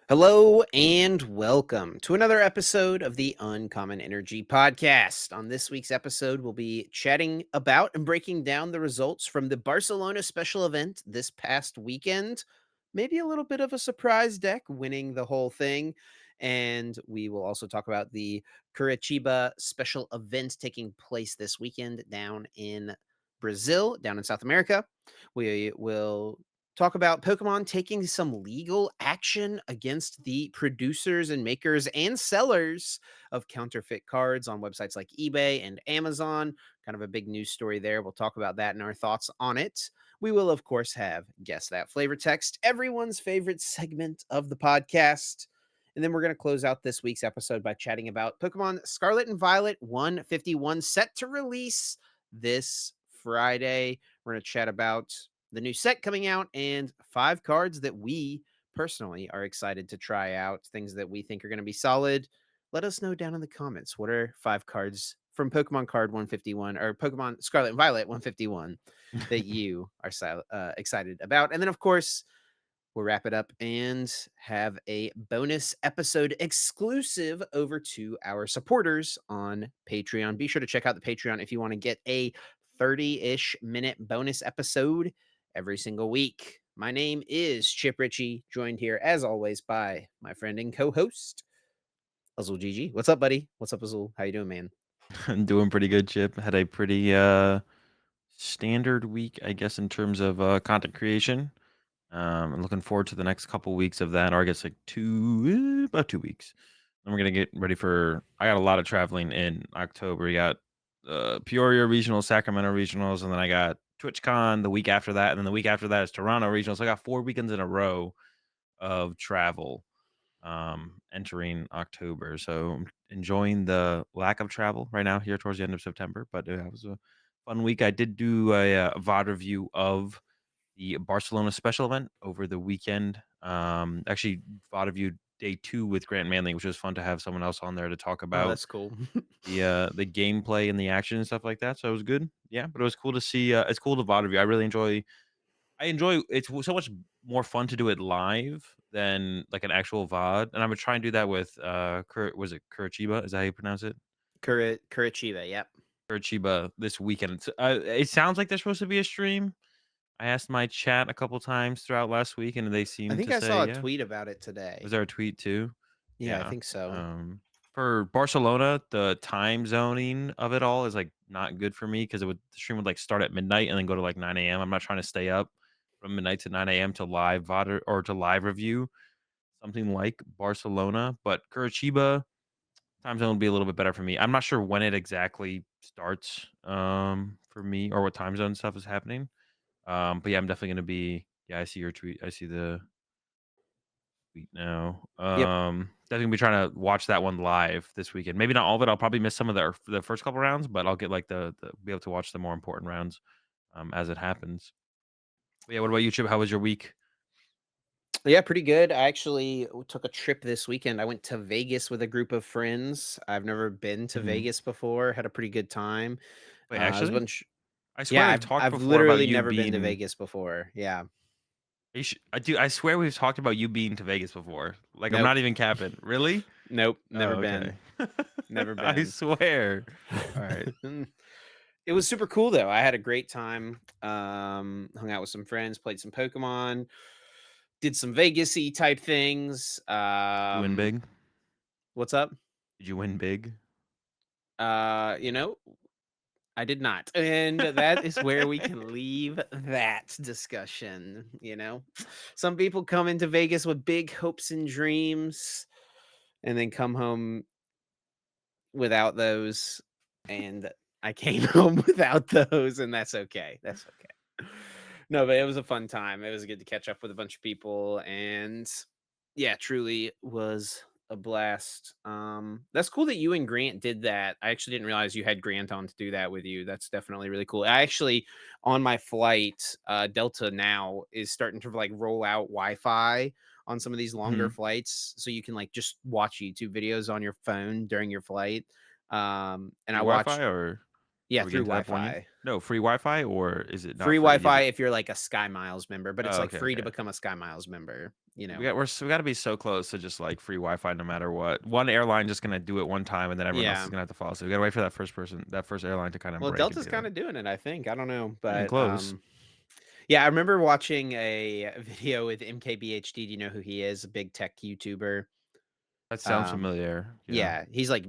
Hello and welcome to another episode of the Uncommon Energy Podcast. On this week's episode, we'll be chatting about and breaking down the results from the Barcelona special event this past weekend. Maybe a little bit of a surprise deck winning the whole thing. And we will also talk about the Curitiba special event taking place this weekend down in Brazil, down in South America. We will talk about Pokemon taking some legal action against the producers and makers and sellers of counterfeit cards on websites like eBay and Amazon. Kind of a big news story there. We'll talk about that and our thoughts on it. We will, of course, have Guess That Flavor Text, everyone's favorite segment of the podcast. And then we're going to close out this week's episode by chatting about Pokemon Scarlet and Violet 151, set to release this Friday. We're going to chat about the new set coming out and 5 cards that we personally are excited to try out, things that we think are going to be solid. Let us know down in the comments. What are 5 cards from Pokemon Card 151 or Pokemon Scarlet and Violet 151 that you are excited about? And then, of course, we'll wrap it up and have a bonus episode exclusive over to our supporters on Patreon. Be sure to check out the Patreon if you want to get a 30-ish minute bonus episode every single week. My name is Chip Ritchie, joined here as always by my friend and co-host Azul Gigi. What's up, buddy? What's up, Azul? How you doing, man? I'm doing pretty good, Chip. Had a pretty standard week, I guess, in terms of content creation. I'm looking forward to the next couple weeks of that, or I guess like about 2 weeks. Then we're gonna get ready for. I got a lot of traveling in October. We got Peoria Regional, Sacramento Regionals, and then I got TwitchCon the week after that, and then the week after that is Toronto Regionals. So I got 4 weekends in a row of travel entering October. So I'm enjoying the lack of travel right now here towards the end of September. But it was a fun week. I did do a VOD review of the Barcelona special event over the weekend. Actually, VOD review day 2 with Grant Manley, which was fun to have someone else on there to talk Oh, about that's cool. the gameplay and the action and stuff like that. So it was good. Yeah, but it was cool to see. It's cool to VOD review. I enjoy it's so much more fun to do it live than, like, an actual VOD, and I'm gonna try and do that with, was it Curitiba? Is that how you pronounce it? Curitiba, yep. Curitiba this weekend. It sounds like there's supposed to be a stream. I asked my chat a couple times throughout last week, and they I seemed think to I say, saw a yeah. tweet about it Was today. there a tweet too? Yeah, I Yeah. think so. For Barcelona, the time zoning of it all is, like, not good for me because the stream would, like, start at midnight and then go to, like, 9 AM. I'm not trying to stay up from midnight to 9 AM to live VOD or to live review something like Barcelona, but Curitiba time zone would be a little bit better for me. I'm not sure when it exactly starts, for me or what time zone stuff is happening. But yeah, I'm definitely gonna be yeah, I see your tweet. I see the tweet now. Yep. Definitely gonna be trying to watch that one live this weekend. Maybe not all of it. I'll probably miss some of the first couple rounds, but I'll get like the be able to watch the more important rounds as it happens. But yeah, what about you, Chip? How was your week? Yeah, pretty good. I actually took a trip this weekend. I went to Vegas with a group of friends. I've never been to Mhm. Vegas before. Had a pretty good time. Wait, It was a actually, bunch. I Yeah, swear we've talked I've before about literally you never been to being Vegas before. Yeah. I do. I swear we've talked about you being to Vegas before. Like, I'm Nope. not even capping. Really? Nope. Oh, Never been. okay. Never I been. swear. All right. It was super cool though. I had a great time. Hung out with some friends, played some Pokemon, did some Vegas-y type things. You win big? What's up? Did you win big? You know, I did not. And that is where we can leave that discussion. Some people come into Vegas with big hopes and dreams and then come home without those. And I came home without those, and that's okay. That's okay. No, but it was a fun time. It was good to catch up with a bunch of people, and yeah, truly was a blast. That's cool that you and Grant did that. I actually didn't realize you had Grant on to do that with you. That's definitely really cool. I actually, on my flight, Delta now is starting to like roll out Wi-Fi on some of these longer Mhm. flights, so you can like just watch YouTube videos on your phone during your flight. And Free I Wi-Fi watched, or yeah, are we through getting to that point yet? Wi-Fi. No, free Wi-Fi or is it not Free free? Is Wi-Fi it if you're like a Sky Miles member, but it's Oh, like okay, free to okay. become a Sky Miles member. you We know. got we gotta be so close to just, like, free Wi-Fi no matter what. One airline just gonna do it one time, and then everyone else is Yeah. gonna have to follow, so we gotta wait for that first airline to kinda Well, break and Delta's be like, kinda doing it, I think. I don't know, "We're getting but, close." yeah, I remember watching a video with MKBHD. Do you know who he is? A big tech YouTuber. That sounds Um, familiar, yeah. yeah, he's like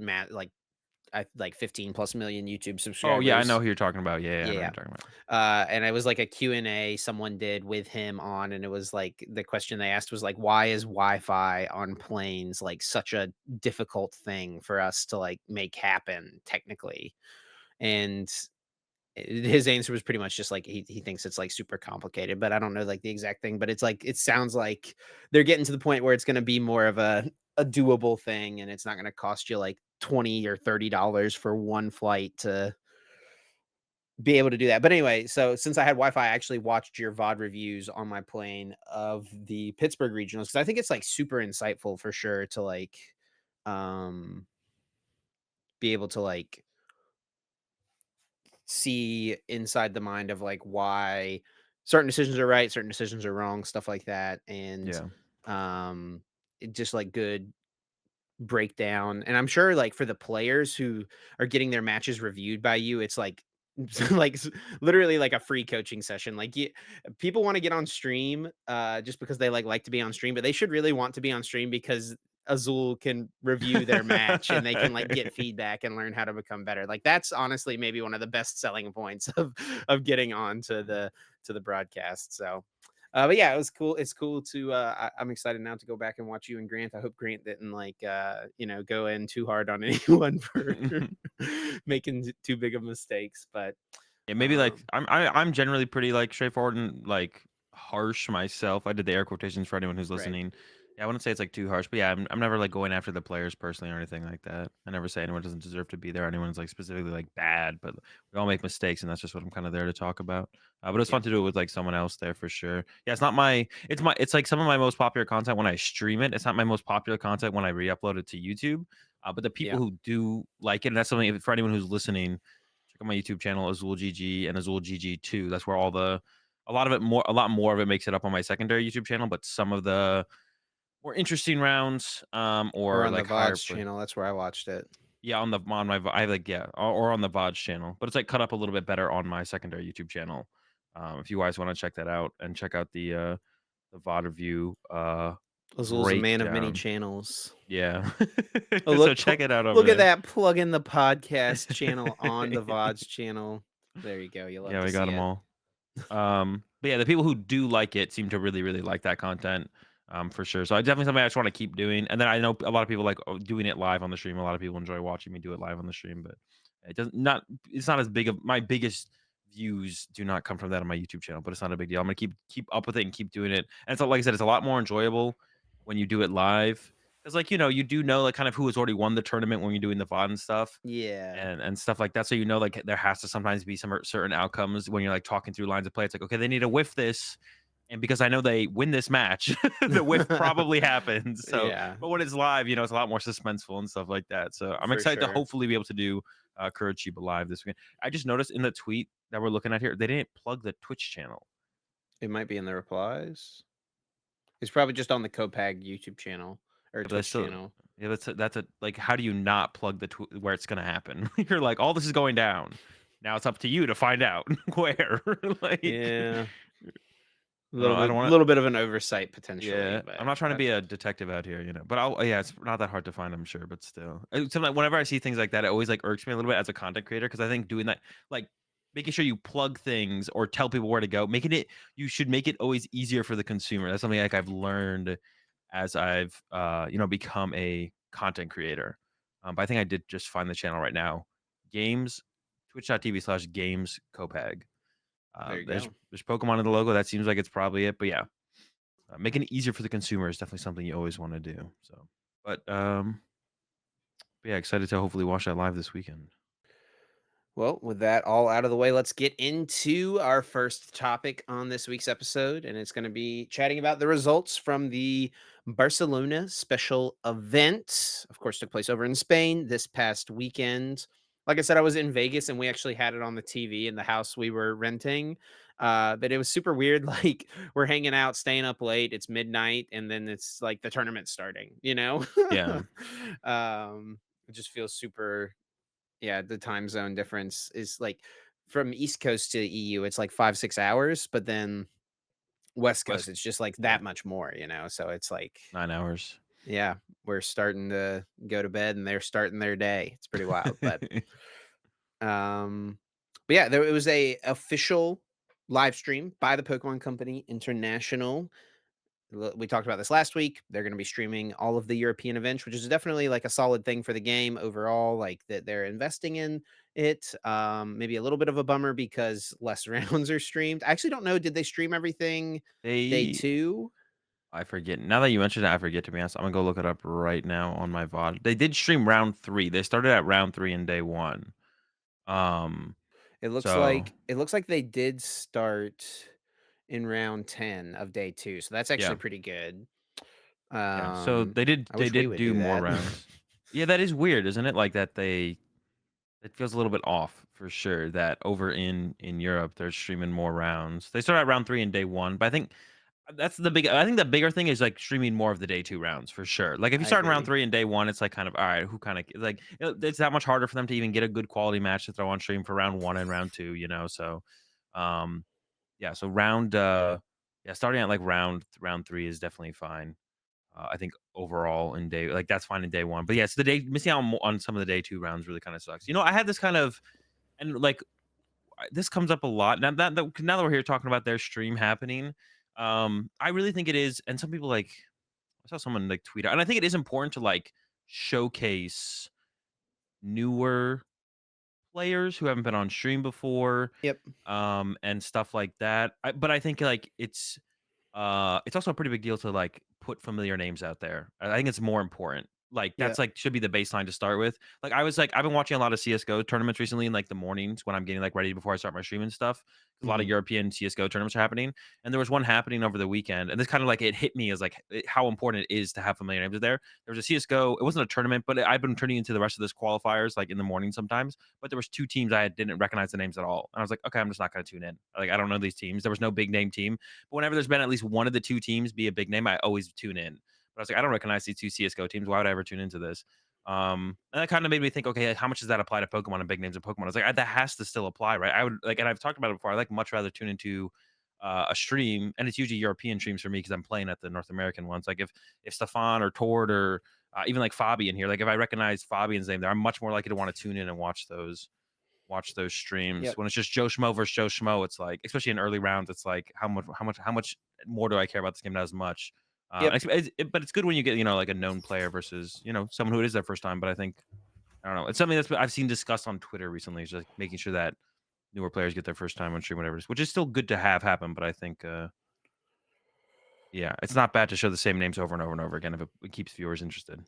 like 15 plus million YouTube Oh, yeah, I know subscribers. who you're talking about. Yeah, yeah, I know who Yeah. you're talking about. And it was like a Q&A someone did with him on, and it was like the question they asked was like, why is Wi-Fi on planes like such a difficult thing for us to like make happen technically? And his answer was pretty much just like he thinks it's like super complicated, but I don't know like the exact thing. But it's like it sounds like they're getting to the point where it's going to be more of a doable thing, and it's not going to cost you like $20 or $30 for one flight to be able to do that. But anyway, so since I had Wi-Fi, I actually watched your VOD reviews on my plane of the Pittsburgh regionals because I think it's like super insightful for sure to like um be able to like see inside the mind of like why certain decisions are right, certain decisions are wrong, stuff like that. And Yeah. just like good breakdown, and I'm sure, like, for the players who are getting their matches reviewed by you, it's like like, literally like a free coaching session, like, you people wanna get on stream, just because they, like to be on stream, but they should really want to be on stream because Azul can review their match, and they can, like, get feedback and learn how to become better, like, that's honestly maybe one of the best selling points of getting on to the broadcast, so but yeah, it was cool. It's cool to I'm excited now to go back and watch you and Grant. I hope Grant didn't like go in too hard on anyone for making too big of mistakes. But Yeah, maybe, like, um I'm generally pretty, like, straightforward and, like, harsh myself. I did the air quotations for anyone who's right. listening. Yeah, I wouldn't say it's, like, too harsh, but, yeah, I'm never, like, going after the players personally or anything like that. I never say anyone doesn't deserve to be there, anyone's, like, specifically, like, bad, but we all make mistakes, and that's just what I'm kinda there to talk about. But it's Yeah. fun to do it with, like, someone else there for sure. Yeah, it's not my it's, like, some of my most popular content when I stream it. It's not my most popular content when I re-upload it to YouTube, but the people Yeah. who do like it, and that's something for anyone who's listening, check out my YouTube channel, Azul GG and Azul GG2. That's where a lot more of it makes it up on my secondary YouTube channel, but some of the more interesting rounds, Or or on the like higher VODs play. channel. That's where I watched it. Yeah, on my I like yeah, or on the VODs channel, but it's like cut up a little bit better on my secondary YouTube channel. If you guys want to check that out and check out the VOD review Azul's a man of many breakdown. channels. Yeah. Oh So look, check it out over look at there. that plug in the podcast channel on the VODs channel. There you go. You love Yeah, to we got see them it. all. But yeah, the people who do like it seem to really, really like that content, for sure. So I definitely something I just want to keep doing. And then I know a lot of people like doing it live on the stream. A lot of people enjoy watching me do it live on the stream, but it doesn't not it's not as big of my biggest views do not come from that on my YouTube channel, but it's not a big deal. I'm gonna keep up with it and keep doing it. And so like I said, it's a lot more enjoyable when you do it live. Because like, you do know like kind of who has already won the tournament when you're doing the VOD and stuff Yeah. and stuff like that. So like there has to sometimes be some certain outcomes when you're like talking through lines of play. It's like okay, they need to whiff this, and because I know they win this match, the whiff probably happens. So, Yeah, but when it's live, it's a lot more suspenseful and stuff like that. So I'm for excited to sure. hopefully be able to do Kurochiba live this weekend. I just noticed in the tweet that we're looking at here, they didn't plug the Twitch channel. It might be in the replies. It's probably just on the Copag YouTube channel or Yeah, but Twitch channel. that's a like how do you not plug where it's gonna happen? You're like all this is going down. Now it's up to you to find out where. Like Yeah, a I don't want to. little bit of an oversight potentially, Yeah, I'm but not trying to be that's a detective out here, but yeah, it's not that hard to find, I'm sure, but still. Sometimes whenever I see things like that, it always like irks me a little bit as a content creator because I think doing that, like making sure you plug things or tell people where to go, you should make it always easier for the consumer. That's something like I've learned as I've become a content creator. But I think I did just find the channel right now. Games, twitch.tv/games Copag. there you There's go. there's Pokemon in the logo. That seems like it's probably it. But yeah, making it easier for the consumer is definitely something you always want to do. So, but yeah, excited to hopefully watch that live this weekend. Well, with that all out of the way, let's get into our first topic on this week's episode. And it's going to be chatting about the results from the Barcelona special event. Of course, took place over in Spain this past weekend. Like I said, I was in Vegas and we actually had it on the TV in the house we were renting. But it was super weird. Like we're hanging out, staying up late. It's midnight, and then it's like the tournament's starting. Yeah. It just feels super. Yeah, the time zone difference is like from East Coast to EU, it's like 5 6 hours, but then West Coast, West it's just like yeah, that much more. So it's like, 9 hours. yeah, we're starting to go to bed and they're starting their day. It's pretty wild, um, but yeah, there it was a official live stream by the Pokemon Company International. We talked about this last week. They're going to be streaming all of the European events, which is definitely like a solid thing for the game overall. Like that they're investing in it. Maybe a little bit of a bummer because less rounds are streamed. I actually don't know. Did they stream everything day They two? I forget. Now that you mentioned it, I forget, to be honest. I'm gonna go look it up right now on my VOD. They did stream round 3. They started at round 3 in day 1. Um, so It looks like they did start in round 10 of day two. So that's actually yeah. pretty good. Yeah, so they did I they wish we did would do do more that. rounds. Yeah, that is weird, isn't it? Like that it feels a little bit off for sure that over in Europe they're streaming more rounds. They start at round 3 in day 1, but I think the bigger thing is like streaming more of the day 2 rounds for sure. Like if you I start in round agree. 3 in day 1, it's like kind of all right, who kind of like it's that much harder for them to even get a good quality match to throw on stream for round 1 and round 2, you know? So um yeah, so yeah, starting at like round 3 is definitely fine. I think overall in day like that's fine in day 1. But yeah, it's the day missing out on some of the day 2 rounds really kind of sucks. I had this kind of and like this comes up a lot. Now that we're here talking about their stream happening, I really think it is and some people like I saw someone like tweet out and I think it is important to like showcase newer players who haven't been on stream before, Yep. and stuff like that. But I think like it's also a pretty big deal to, like, put familiar names out there. I think it's more important. Like, Yeah. that's, like, should be the baseline to start with. Like, I've been watching a lot of CS:GO tournaments recently in, like, the mornings when I'm getting, like, ready before I start my stream and stuff. 'Cause a lot of Mhm. European CS:GO tournaments are happening, and there was one happening over the weekend, and this kinda, like, it hit me as, like, how important it is to have familiar names there. There was a CS:GO it wasn't a tournament, but I've been turning into the rest of this qualifiers, like, in the morning sometimes, but there was 2 teams I didn't recognize the names at all, and I was like, "Okay, I'm just not gonna tune in." Like, I don't know these teams. There was no big name team. But whenever there's been at least one of the 2 teams be a big name, I always tune in. But I was like, "I don't recognize these 2 CS:GO teams. Why would I ever tune into this?" And that kinda made me think, "Okay, like, how much does that apply to Pokemon and big names in Pokemon?" I was like, That has to still apply, right?" I would like and I've talked about it before, I like much rather tune into, a stream, and it's usually European streams for me because 'cause I'm playing at the North American ones. Like, if Stefan or Tord or, even, like, Fabian here, like, if I recognize Fabian's name there, I'm much more likely to wanna tune in and watch those streams. Yep. When it's just Joe Schmo versus Joe Schmo, it's like, especially in early rounds, it's like how much more do I care about this game? Not as much. Yep. But it's good when you get like a known player versus someone who it is their first time. But I don't know. It's something that's I've seen discussed on Twitter recently. Is just like making sure that newer players get their first time on stream, whatever it is, which is still good to have happen. But I think yeah, it's not bad to show the same names over and over and over again if it keeps viewers interested.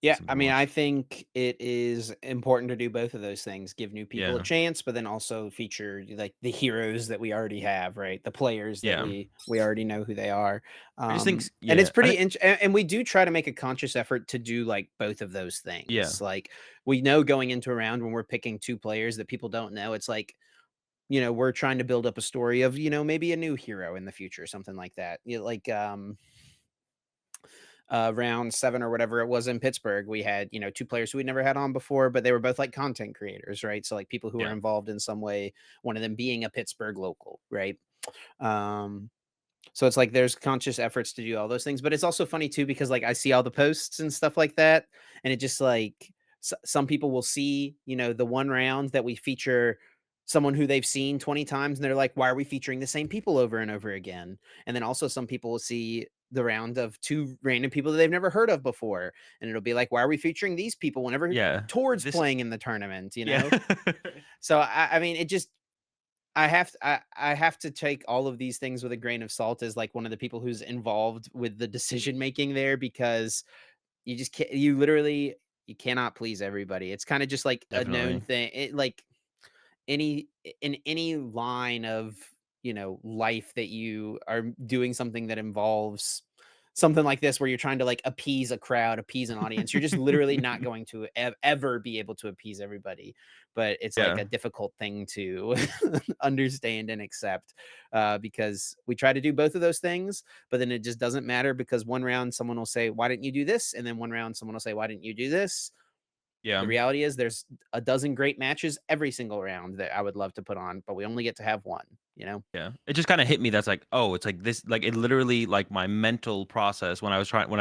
Yeah, I Something to mean, I watch. think it is important to do both of those things, give new people a Yeah, chance, but then also feature like the heroes that we already have, right? The players that yeah. we already know who they are. I just think And it's yeah, pretty and we do try to make a conscious effort to do like both of those yeah, things. Like we know going into a round when we're picking two players that people don't know, it's like, we're trying to build up a story of, maybe a new hero in the future, something like that. Like round 7 or whatever it was in Pittsburgh, we had, 2 players who we'd never had on before, but they were both like content creators, right? So like people who were yeah, involved in some way, one of them being a Pittsburgh local, right? Um, so it's like there's conscious efforts to do all those things, but it's also funny too because like I see all the posts and stuff like that, and it just like some people will see, the one round that we feature someone who they've seen 20 times and they're like, why are we featuring the same people over and over again? And then also some people will see the round of two random people that they've never heard of before. And it'll be like, why are we featuring these people whenever yeah. Tord's This playing in the tournament, yeah. So I mean, it just I have to take all of these things with a grain of salt as like one of the people who's involved with the decision making there because you just can't you literally you cannot please everybody. It's kind of just like a known Definitely. thing. Like in any line of life that you are doing something that involves something like this where you're trying to like appease a crowd, appease an audience. You're just literally not going to ever be able to appease everybody. But it's like Yeah. a difficult thing to understand and accept, because we try to do both of those things, but then it just doesn't matter because one round someone will say, "Why didn't you do this?" And then one round someone will say, "Why didn't you do this?" The Yeah. reality is there's a dozen great matches every single round that I would love to put on, but we only get to have one, you know? Yeah. It just kinda hit me that's like, oh, it's like this like, it literally like, my mental process when I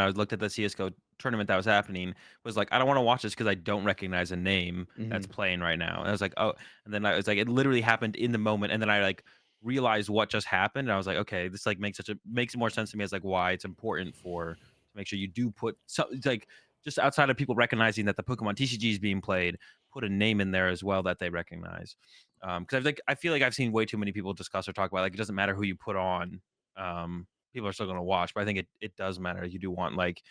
looked at the CS:GO tournament that was happening was like, "I don't wanna watch this because I don't recognize a name that's Mhm. playing right now." And I was like, "Oh," and then I was like, it literally happened in the moment, and then I, like, realized what just happened, and I was like, "Okay, this, like, makes more sense to me as, like, why it's important for to make sure you do put so it's like, just outside of people recognizing that the Pokemon TCG is being played, put a name in there as well that they recognize." Because I feel like I've seen way too many people discuss or talk about like it doesn't matter who you put on, people are still gonna watch. But I think it does matter. You do want like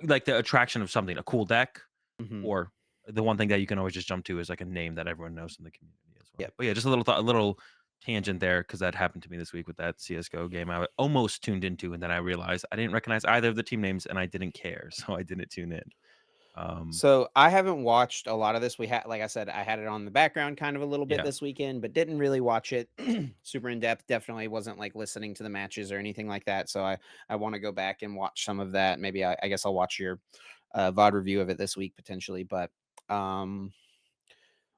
like the attraction of something, a cool deck, Mhm. or the one thing that you can always just jump to is like a name that everyone knows in the community as well. Yep. But yeah, just a little a little tangent there because that happened to me this week with that CS:GO game. I almost tuned into, and then I realized I didn't recognize either of the team names, and I didn't care, so I didn't tune in. Um, So I haven't watched a lot of this. We had, like I said, I had it on the background kind of a little bit yeah, this weekend, but didn't really watch it super in depth. Definitely wasn't like listening to the matches or anything like that. So I want to go back and watch some of that. Maybe I guess I'll watch your VOD review of it this week potentially. But um,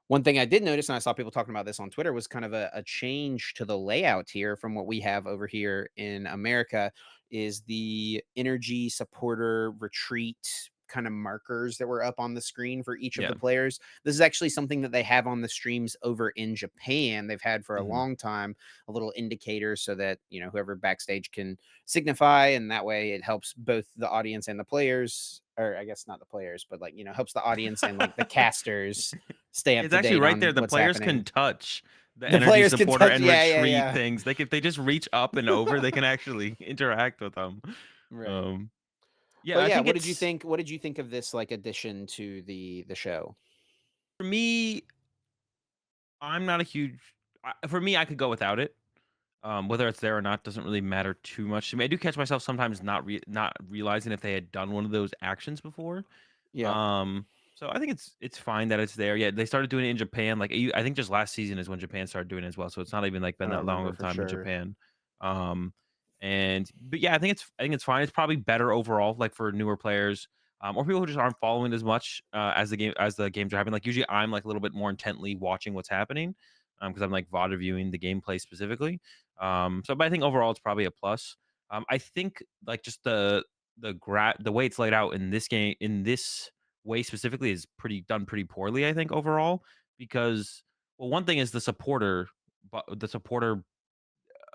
one thing I did notice, and I saw people talking about this on Twitter, was kind of a change to the layout here from what we have over here in America. Is the energy supporter retreat kind of markers that were up on the screen for each of yeah. the players. This is actually something that they have on the streams over in Japan. They've had for a Mhm. long time, a little indicator so that, whoever backstage can signify, and that way it helps both the audience and the players, or I guess not the players, but like, helps the audience and like the casters stay up It's to actually date right there. on The what's players can happening. touch the The energy players can supporter touch, and yeah, yeah, retrieve yeah. things. Like, if they just reach up and over, they can actually interact with them. Right. Um, yeah, But I yeah, think what did you it's think? What did you think of this like addition to the show? for me, I'm not a huge for me, I could go without it. Whether it's there or not doesn't really matter too much to me. I do catch myself sometimes not realizing if they had done one of those actions before. Yeah, Um, so I think it's fine that it's there. Yeah, they started doing it in Japan. Like I think just last season is when Japan started doing it as well. So it's not even like I been don't that long remember of for time in sure. Japan. Um, and but yeah, I think it's fine. It's probably better overall, like for newer players. Or people who just aren't following as much as the games are happening. Like usually, I'm like a little bit more intently watching what's happening because I'm like VOD reviewing the gameplay specifically. But I think overall it's probably a plus. I think like just the way it's laid out in this game in this way specifically is pretty poorly, I think, overall, because well, one thing is but the supporter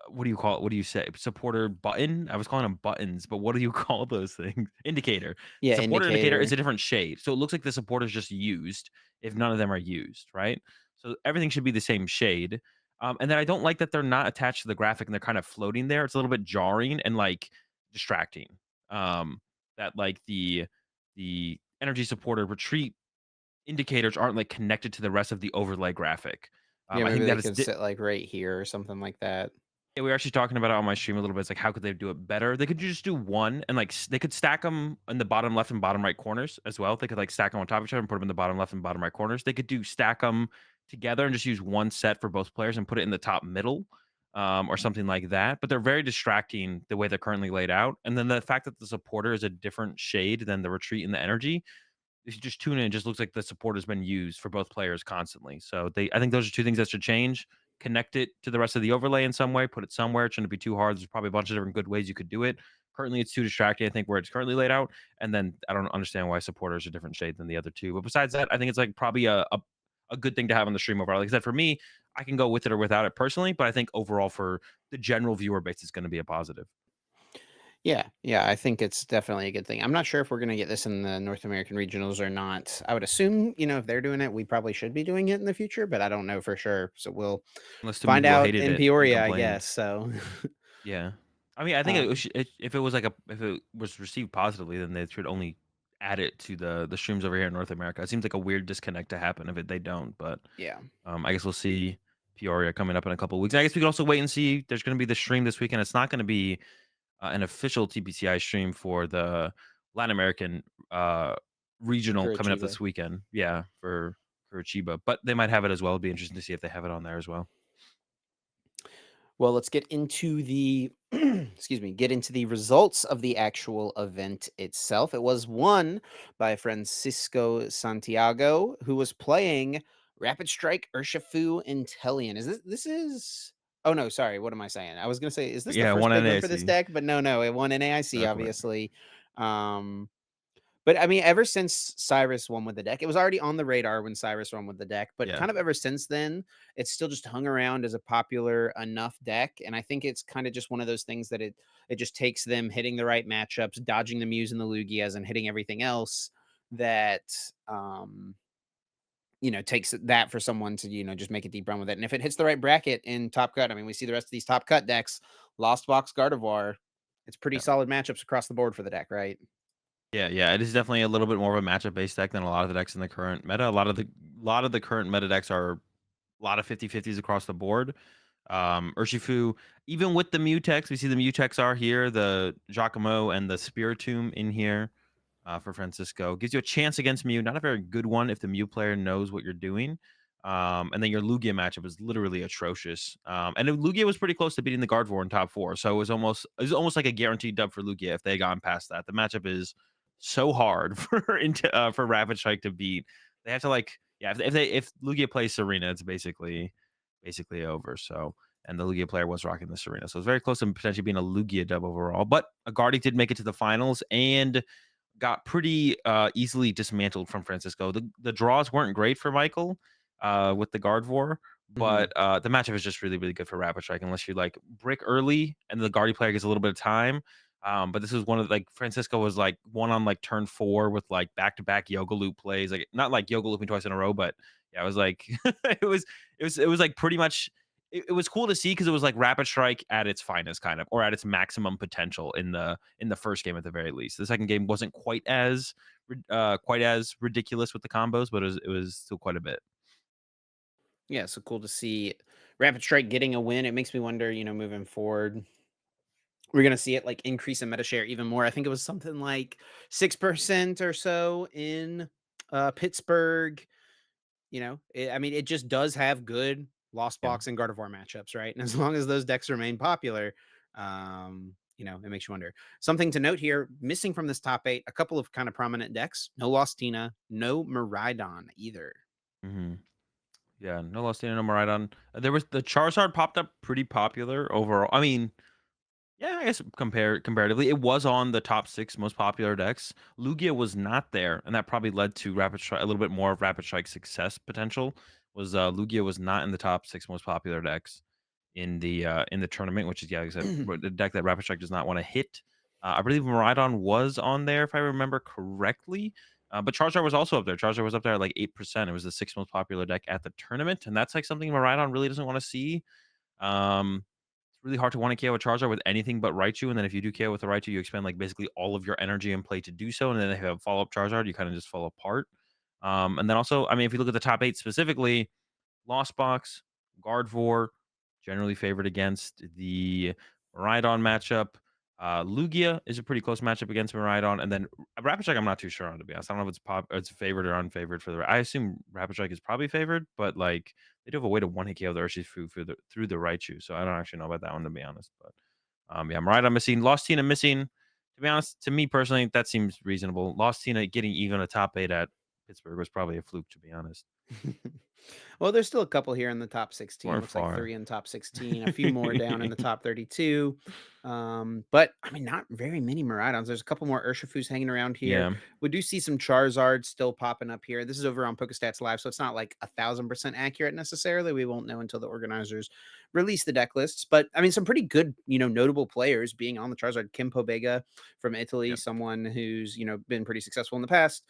what do you call it? What do you say? Supporter button? I was calling them buttons, but what do you call those things? Indicator. The Yeah, supporter indicator is indicator. a different shade. So it looks like the supporter is just used if none of them are used, right? So everything should be the same shade. And then I don't like that they're not attached to the graphic and they're kind of floating there. It's a little bit jarring and like distracting. That like the energy supporter retreat indicators aren't like connected to the rest of the overlay graphic. Yeah, I maybe think they that is could sit like right here or something like that. yeah, we were actually talking about it on my stream a little bit. It's like, how could they do it better? They could just do one and like they could stack them in the bottom left and bottom right corners as well. They could like stack them on top of each other and put them in the bottom left and bottom right corners. They could do stack them together and just use one set for both players and put it in the top middle, or something like that. But they're very distracting the way they're currently laid out. And then the fact that the supporter is a different shade than the retreat and the energy, if you just tune in, it just looks like the support has been used for both players constantly. So I think those are two things that should change. Connect it to the rest of the overlay in some way, put it somewhere. It shouldn't be too hard. There's probably a bunch of different good ways you could do it. Currently, it's too distracting, I think, where it's currently laid out. And then I don't understand why supporters are a different shade than the other two. But besides that, I think it's like probably a good thing to have on the stream overall. Like I said, for me, I can go with it or without it personally, but I think overall for the general viewer base, it's going to be a positive. Yeah, yeah, I think it's definitely a good thing. I'm not sure if we're gonna get this in the North American regionals or not. I would assume, if they're doing it, we probably should be doing it in the future, but I don't know for sure. So we'll Unless too many find people out hated in it and Peoria, I complained. guess. So, Yeah. I mean, I think um, if it was like if it was received positively, then they should only add it to the streams over here in North America. It seems like a weird disconnect to happen if they don't, but yeah. I guess we'll see Peoria coming up in a couple of weeks. I guess we can also wait and see. There's going to be the stream this weekend. It's not going to be an official TPCI stream for the Latin American regional For coming up Achieva. this weekend. Yeah, for Chiba, but they might have it as well. It'd be interesting to see if they have it on there as well. Well, let's get into the excuse me, get into the results of the actual event itself. It was won by Francisco Santiago, who was playing Rapid Strike Urshifu Intellion. This is Oh no, sorry, what am I saying? I was gonna say, is this the Yeah, first one big win for this NAC. deck? But no, it won NAIC, That's right. obviously. Um but I mean, ever since Cyrus won with the deck, it was already on the radar when Cyrus won with the deck, but Yeah, kind of ever since then, it's still just hung around as a popular enough deck. And I think it's kind of just one of those things that it just takes them hitting the right matchups, dodging the Muse and the Lugias, and hitting everything else that takes that for someone to, just make a deep run with it. And if it hits the right bracket in top cut, I mean, we see the rest of these top cut decks, Lost Box Gardevoir, it's pretty yeah. solid matchups across the board for the deck, right? Yeah. It is definitely a little bit more of a matchup based deck than a lot of the decks in the current meta. A lot of the current meta decks are a lot of 50-50s across the board. Urshifu, even with the Mutex, we see the Mutex are here, the Giacomo and the Spiritomb in here. For Francisco. Gives you a chance against Mew. Not a very good one if the Mew player knows what you're doing. And then your Lugia matchup is literally atrocious. And Lugia was pretty close to beating the Gardevoir in top four, so it was almost like a guaranteed dub for Lugia if they had gone past that. The matchup is so hard for Rapid Strike to beat. They have to if Lugia plays Serena, it's basically over. So and the Lugia player was rocking the Serena, so it's very close to potentially being a Lugia dub overall. But Agardi did make it to the finals and got pretty easily dismantled from Francisco. The draws weren't great for Michael with the Gardevoir, Mhm. but the matchup is just really, really good for Rapid Strike unless you like brick early and the Guardy player gets a little bit of time. But this was one of like Francisco was like one on like turn four with like back to back yoga loop plays, like not like yoga looping twice in a row, but yeah, it was like it was like pretty much it was cool to see because it was like Rapid Strike at its finest, kind of, or at its maximum potential in the first game at the very least. The second game wasn't quite as ridiculous with the combos, but it was still quite a bit. Yeah, so cool to see Rapid Strike getting a win. It makes me wonder, moving forward, we're gonna see it like increase in meta share even more. I think it was something like 6% or so in Pittsburgh. I mean, it just does have good Lost Yeah. Box and Gardevoir matchups, right? And as long as those decks remain popular, it makes you wonder. Something to note here, missing from this top eight, a couple of kind of prominent decks. No Lost Tina, no Maridon either. hmm Yeah. No Lost no Maridon. There was the Charizard popped up pretty popular overall. I mean, yeah, I guess comparatively, it was on the top 6 most popular decks. Lugia was not there, and that probably led to Rapid Strike a little bit more of Rapid Strike success potential. Was Lugia was not in the top 6 most popular decks in the tournament, which is yeah, like I said, the deck that Rapid Strike does not want to hit. I believe Miraidon was on there if I remember correctly. But Charizard was also up there. Charizard was up there at like 8%. It was the 6th most popular deck at the tournament, and that's like something Miraidon really doesn't want to see. It's really hard to want to KO a Charizard with anything but Raichu, and then if you do KO with a Raichu, you expend like basically all of your energy and play to do so, and then if you have a follow-up Charizard, you kind of just fall apart. And then also, I mean, if you look at the top 8 specifically, Lost Box, Gardevoir, generally favored against the Miraidon matchup. Lugia is a pretty close matchup against Miraidon, and then Rapid Strike. I'm not too sure on, to be honest. I don't know if it's favored or unfavored for the. I assume Rapid Strike is probably favored, but like they do have a way to one hit KO the Urshifu through the Raichu, so I don't actually know about that one, to be honest. But yeah, Miraidon missing, Lost Tina missing. To be honest, to me personally, that seems reasonable. Lost Tina getting even a top 8 at Pittsburgh was probably a fluke, to be honest. Well, there's still a couple here in the top Or 16. Looks like far. three in top 16, a few more down in the top 32. But I mean, not very many Miraidons. There's a couple more Urshifus hanging around here. Yeah. We do see some Charizards still popping up here. This is over on PokeStats Live, so it's not like 1,000% accurate necessarily. We won't know until the organizers release the deck lists. But I mean, some pretty good, notable players being on the Charizard. Kim Pobega from Italy, Yep. someone who's, been pretty successful in the past.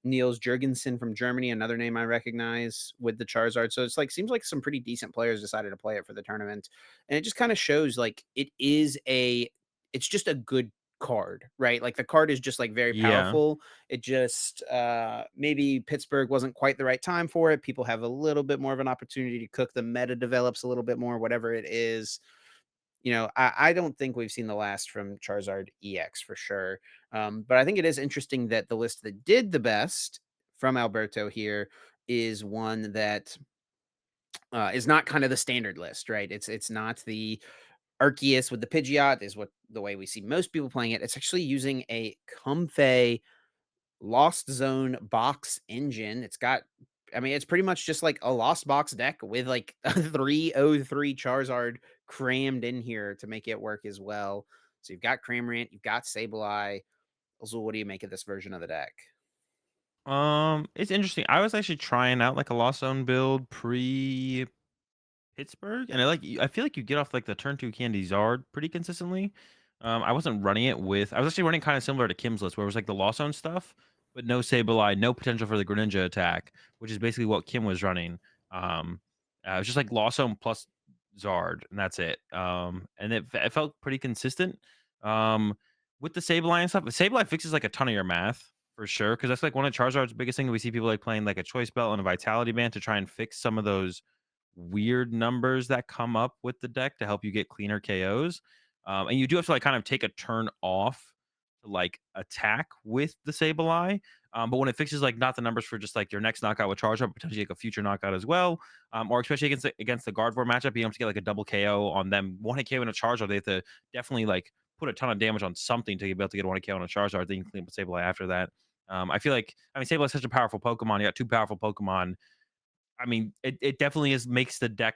Niels Jurgensen from Germany, another name I recognize with the Charizard. So it's like seems like some pretty decent players decided to play it for the tournament, and it just kind of shows like it's just a good card, right? Like the card is just like very Yeah. powerful. It just maybe Pittsburgh wasn't quite the right time for it. People have a little bit more of an opportunity to cook. The meta develops a little bit more, whatever it is. I don't think we've seen the last from Charizard EX for sure. But I think it is interesting that the list that did the best from Alberto here is one that is not kind of the standard list, right? It's not the Arceus with the Pidgeot is what the way we see most people playing it. It's actually using a Comfey Lost Zone box engine. I mean, it's pretty much just like a Lost Box deck with like a 303 Charizard crammed in here to make it work as well. So you've got Cramorant, you've got Sableye. Azul, what do you make of this version of the deck? It's interesting. I was actually trying out like a Lost Zone build pre Pittsburgh, and I feel like you get off like the turn 2 Candy Zard pretty consistently. I wasn't running it with I was actually running kind of similar to Kim's list, where it was like the Lost Zone stuff, but no Sableye, no potential for the Greninja attack, which is basically what Kim was running. It was just like Lost Zone plus Zard, and that's it. And it felt pretty consistent. Um, with the Sableye and stuff, Sableye fixes like a ton of your math for sure, because that's like one of Charizard's biggest thing. We see people like playing like a Choice Belt and a Vitality Band to try and fix some of those weird numbers that come up with the deck to help you get cleaner KOs. And you do have to like kind of take a turn off to like attack with the Sableye. But when it fixes like not the numbers for just like your next knockout with Charge Up, potentially like a future knockout as well, or especially against the Gardevoir matchup, being able to get like a double KO on them, one hit KO in a Charge Up, they have to definitely like put a ton of damage on something to be able to get one hit KO on a Charge Up. Then you can clean up with Sableye after that. I feel like Sableye is such a powerful Pokemon. You got two powerful Pokemon. I mean, it definitely makes the deck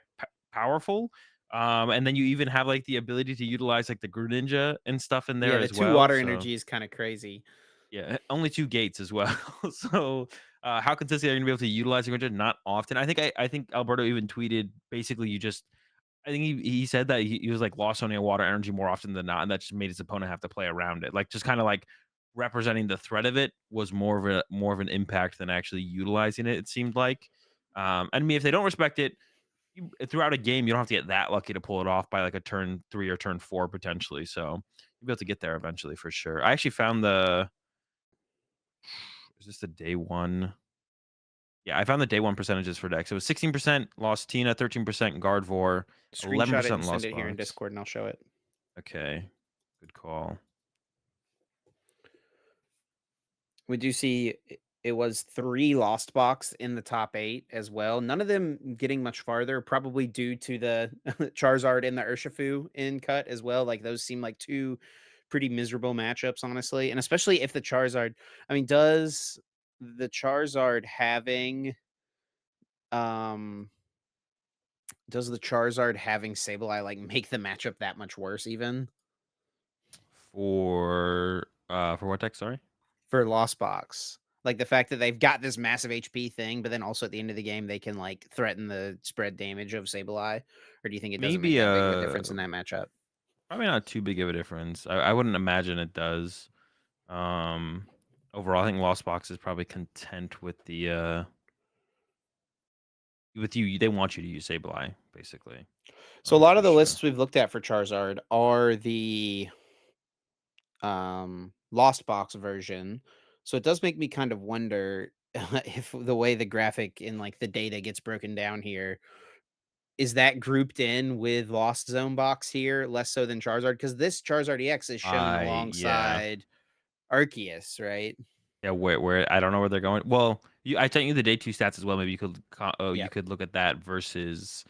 powerful. And then you even have like the ability to utilize like the Greninja and stuff in there Yeah, the as two well. water So energy is kind of crazy. yeah, only two gates as well. So how consistent are you gonna be able to utilize the Greninja? Not often. I think Alberto even tweeted basically I think he said that he was like lost owning a water energy more often than not, and that just made his opponent have to play around it. Like just kind of like representing the threat of it was more of an impact than actually utilizing it. It seemed like. I mean, if they don't respect it, throughout a game, you don't have to get that lucky to pull it off by like a turn 3 or turn 4 potentially. So you'll be able to get there eventually for sure. I actually found the is this the day one? Yeah, I found the day one percentages for decks. It was 16% Lost Tina, 13% Gardevoir, Screenshot it and 11% send Lost it here in Box. Discord and I'll show it. Okay. Good call. We do see it was 3 Lost Box in the top 8 as well. None of them getting much farther, probably due to the Charizard and the Urshifu in cut as well. Like, those seem like 2 pretty miserable matchups, honestly, and especially if the Charizard I mean, the Charizard having, um does the Charizard having Sableye, like, make the matchup that much worse even? For what deck, sorry? For Lost Box. Like, the fact that they've got this massive HP thing, but then also at the end of the game, they can, like, threaten the spread damage of Sableye? Or do you think it doesn't make Maybe that big of a difference in that matchup? probably not too big of a difference. I wouldn't imagine it does. Um Overall, I think Lost Box is probably content with with you. They want you to use Sableye, basically. So a lot For of the sure. lists we've looked at for Charizard are the, Lost Box version. So it does make me kind of wonder if the way the graphic in, like, the data gets broken down here, is that grouped in with Lost Zone Box here, less so than Charizard? Because this Charizard EX is shown Yeah. alongside Arceus, right? Yeah, where I don't know where they're going. Well, I sent you the day 2 stats as well. Maybe you Yep. could look at that versus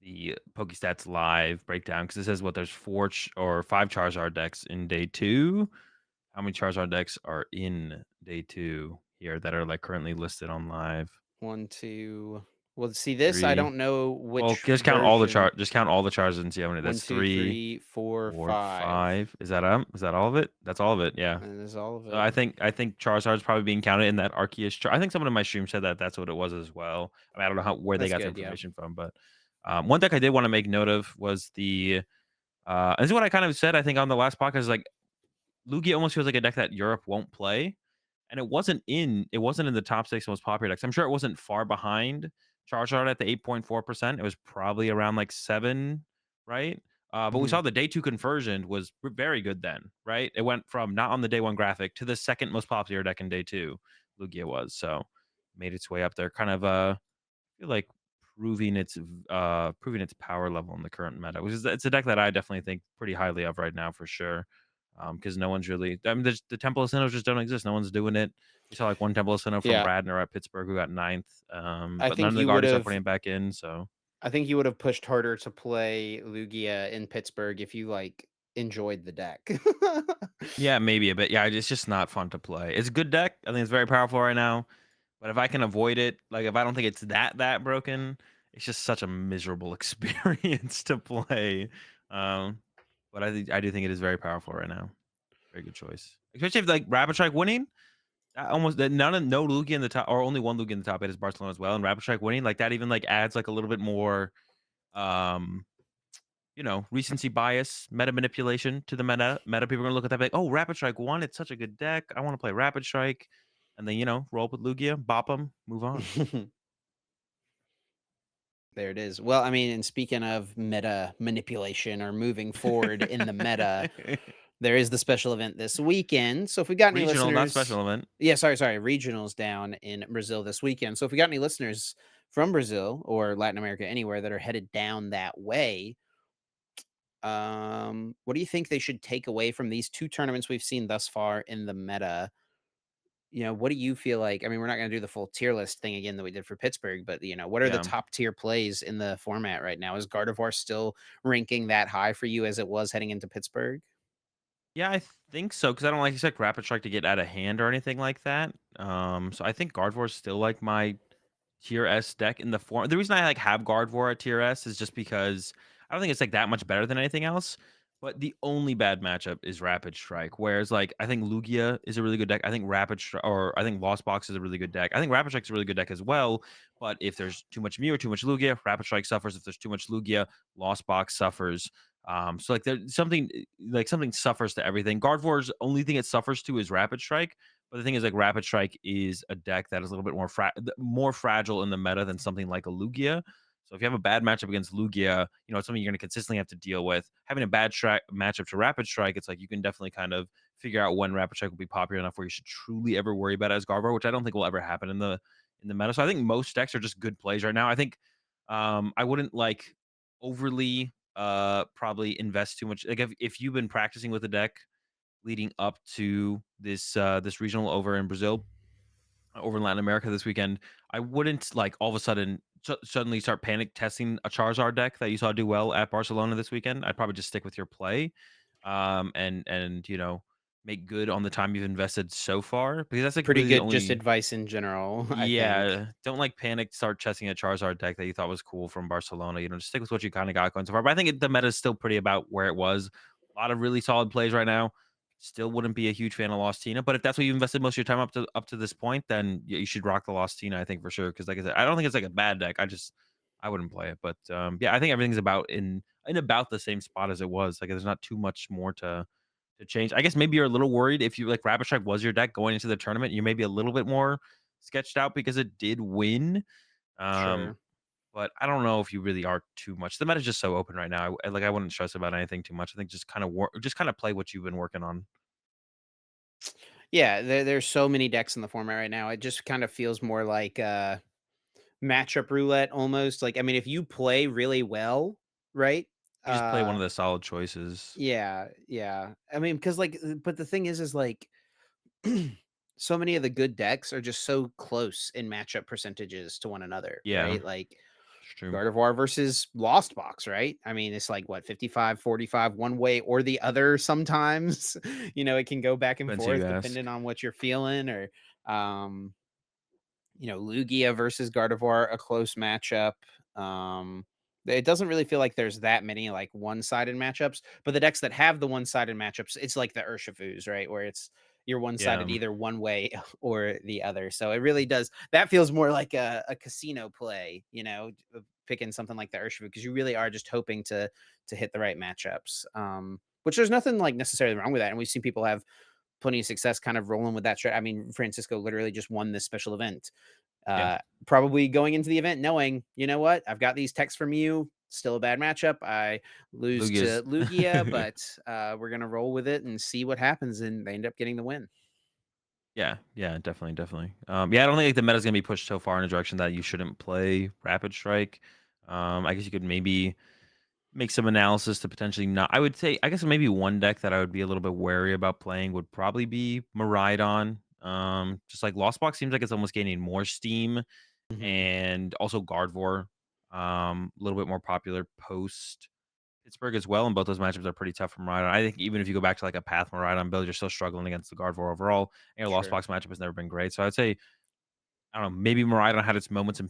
the PokeStats live breakdown, because it says what there's 5 Charizard decks in day 2. How many Charizard decks are in day 2 here that are like currently listed on live? 1, 2. Well, see this, I 3. don't know Well, which version. just count all the Charizards and see how many. One, That's two, 3, three, four, 4, five. 5. Is that all of it? That's all of it. Yeah. And is all of So it. I think Charizard's probably being counted in that Arceus. I think someone in my stream said that that's what it was as well. I mean, I don't know where they That's got the good, yeah. information from, but one deck I did want to make note of was this is what I kind of said I think on the last podcast. Like Lugia almost feels like a deck that Europe won't play, and it wasn't in the top 6 most popular decks. I'm sure it wasn't far behind Charizard at the 8.4%. It was probably around like 7, right? But we Mhm. saw the day 2 conversion was very good then, right? It went from not on the day 1 graphic to the second most popular deck in day 2. Lugia was, so made its way up there. Kind of I feel like proving its power level in the current meta, which is it's a deck that I definitely think pretty highly of right now for sure. Because no one's really, I mean, the Temple of Sinnoh just don't exist. No one's doing it. We saw like one Temple of Sinnoh from Yeah, Bradner at Pittsburgh who got ninth, I but none think of the you would Guardians are have putting it back in. So I think you would have pushed harder to play Lugia in Pittsburgh if you, like, enjoyed the deck. yeah, maybe a bit. Yeah, it's just not fun to play. It's a good deck. I think it's very powerful right now. But if I can avoid it, like, if I don't think it's that broken, it's just such a miserable experience to play. Um, but I do think it is very powerful right now. Very good choice. Especially if, like, Rapid Strike winning, almost that none of no Lugia in the top or only one Lugia in the top 8 is Barcelona as well, and Rapid Strike winning, like, that even, like, adds, like, a little bit more, um, recency bias, meta manipulation to the meta. People are gonna look at that, and be like, "Oh, Rapid Strike won. It's such a good deck. I wanna play Rapid Strike." And then, roll up with Lugia, bop them, move on. There it is. Well, I mean, and speaking of meta manipulation or moving forward in the meta, there is the special event this weekend. So if we got any Regional, not listeners, special event. yeah, sorry, regionals down in Brazil this weekend. So if we got any listeners from Brazil or Latin America, anywhere that are headed down that way, what do you think they should take away from these two tournaments we've seen thus far in the meta? What do you feel like? I mean, we're not going to do the full tier list thing again that we did for Pittsburgh, but what are the Yeah. top tier plays in the format right now? Is Gardevoir still ranking that high for you as it was heading into Pittsburgh? Yeah, I think so, because I don't like expect Rapid Strike to get out of hand or anything like that. So I think Gardevoir is still, like, my tier S deck in the form. The reason I, like, have Gardevoir at tier S is just because I don't think it's, like, that much better than anything else, but the only bad matchup is Rapid Strike, whereas, like, I think Lugia is a really good deck. I think Rapid Strike, or I think Lost Box is a really good deck. I think Rapid Strike is a really good deck as well, but if there's too much Mew or too much Lugia, Rapid Strike suffers. If there's too much Lugia, Lost Box suffers. So, like, there's something, like, something suffers to everything. Gardevoir's only thing it suffers to is Rapid Strike, but the thing is, like, Rapid Strike is a deck that is a little bit more fragile in the meta than something like a Lugia. So if you have a bad matchup against Lugia, it's something you're going to consistently have to deal with. Having a bad matchup to Rapid Strike, it's like you can definitely kind of figure out when Rapid Strike will be popular enough where you should truly ever worry about it as Gardevoir, which I don't think will ever happen in the meta. So I think most decks are just good plays right now. I think I wouldn't, like, overly probably invest too much. Like, if you've been practicing with the deck leading up to this regional over in Brazil, over in Latin America this weekend, I wouldn't, like, all of a sudden suddenly start panic testing a Charizard deck that you saw do well at Barcelona this weekend. I'd probably just stick with your play, and make good on the time you've invested so far, because that's, like, Pretty really the good just only. advice in general, I think. Yeah, don't, like, panic start testing a Charizard deck that you thought was cool from Barcelona. Just stick with what you kinda got going so far. But I think the meta is still pretty about where it was. A lot of really solid plays right now. Still wouldn't be a huge fan of Lost Tina, but if that's what you invested most of your time up to this point, then you should rock the Lost Tina, I think, for sure. Because, like I said, I don't think it's, like, a bad deck. I wouldn't play it. But, yeah, I think everything's about in about the same spot as it was. Like, there's not too much more to change. I guess maybe you're a little worried if you, like, Rapid Strike was your deck going into the tournament, you may be a little bit more sketched out because it did win. Um, Sure. but I don't know if you really are too much. The meta's just so open right now. I wouldn't stress about anything too much. I think just kind of play what you've been working on. Yeah, there's so many decks in the format right now. It just kind of feels more like matchup roulette almost. Like, I mean, if you play really well, right? You just play one Uh of the solid choices. yeah, yeah. I mean, because like, but the thing is like so many of the good decks are just so close in matchup percentages to one another, Yeah, right? Like it's true. Gardevoir versus Lost Box, right? I mean, it's like what 55-45 one way or the other sometimes. It can go back and Depends who you forth ask. depending on what you're feeling or Lugia versus Gardevoir, a close matchup. Um, it doesn't really feel like there's that many like one-sided matchups, but the decks that have the one-sided matchups, it's like the Urshifus, right? Where it's you're Yeah, one-sided either one way or the other. So it really does that feels more like a casino play, of picking something like the Urshifu because you really are just hoping to hit the right matchups. Which there's nothing like necessarily wrong with that. And we've seen people have plenty of success kind of rolling with that. I mean, Francisco literally just won this special event yeah. uh, probably going into the event knowing, you know what, I've got these texts from you. Still a bad matchup. I lose to Lugia's. Lugia, but we're gonna roll with it and see what happens. And they end up getting the win. Yeah, yeah, definitely, definitely. Yeah, I don't think like, the meta's gonna be pushed so far in a direction that you shouldn't play Rapid Strike. I guess you could maybe make some analysis to potentially not. I would say, I guess maybe one deck that I would be a little bit wary about playing would probably be Miraidon. Just like Lost Box seems like it's almost gaining more steam, Mhm. and also Gardevoir, a little bit more popular post Pittsburgh as well, and both those matchups are pretty tough from Miraidon. I think even if you go back to like a Path Miraidon build, you're still struggling against the Gardevoir overall. And your Lost Sure. Box matchup has never been great. So I'd say, I don't know, maybe Miraidon had its moments in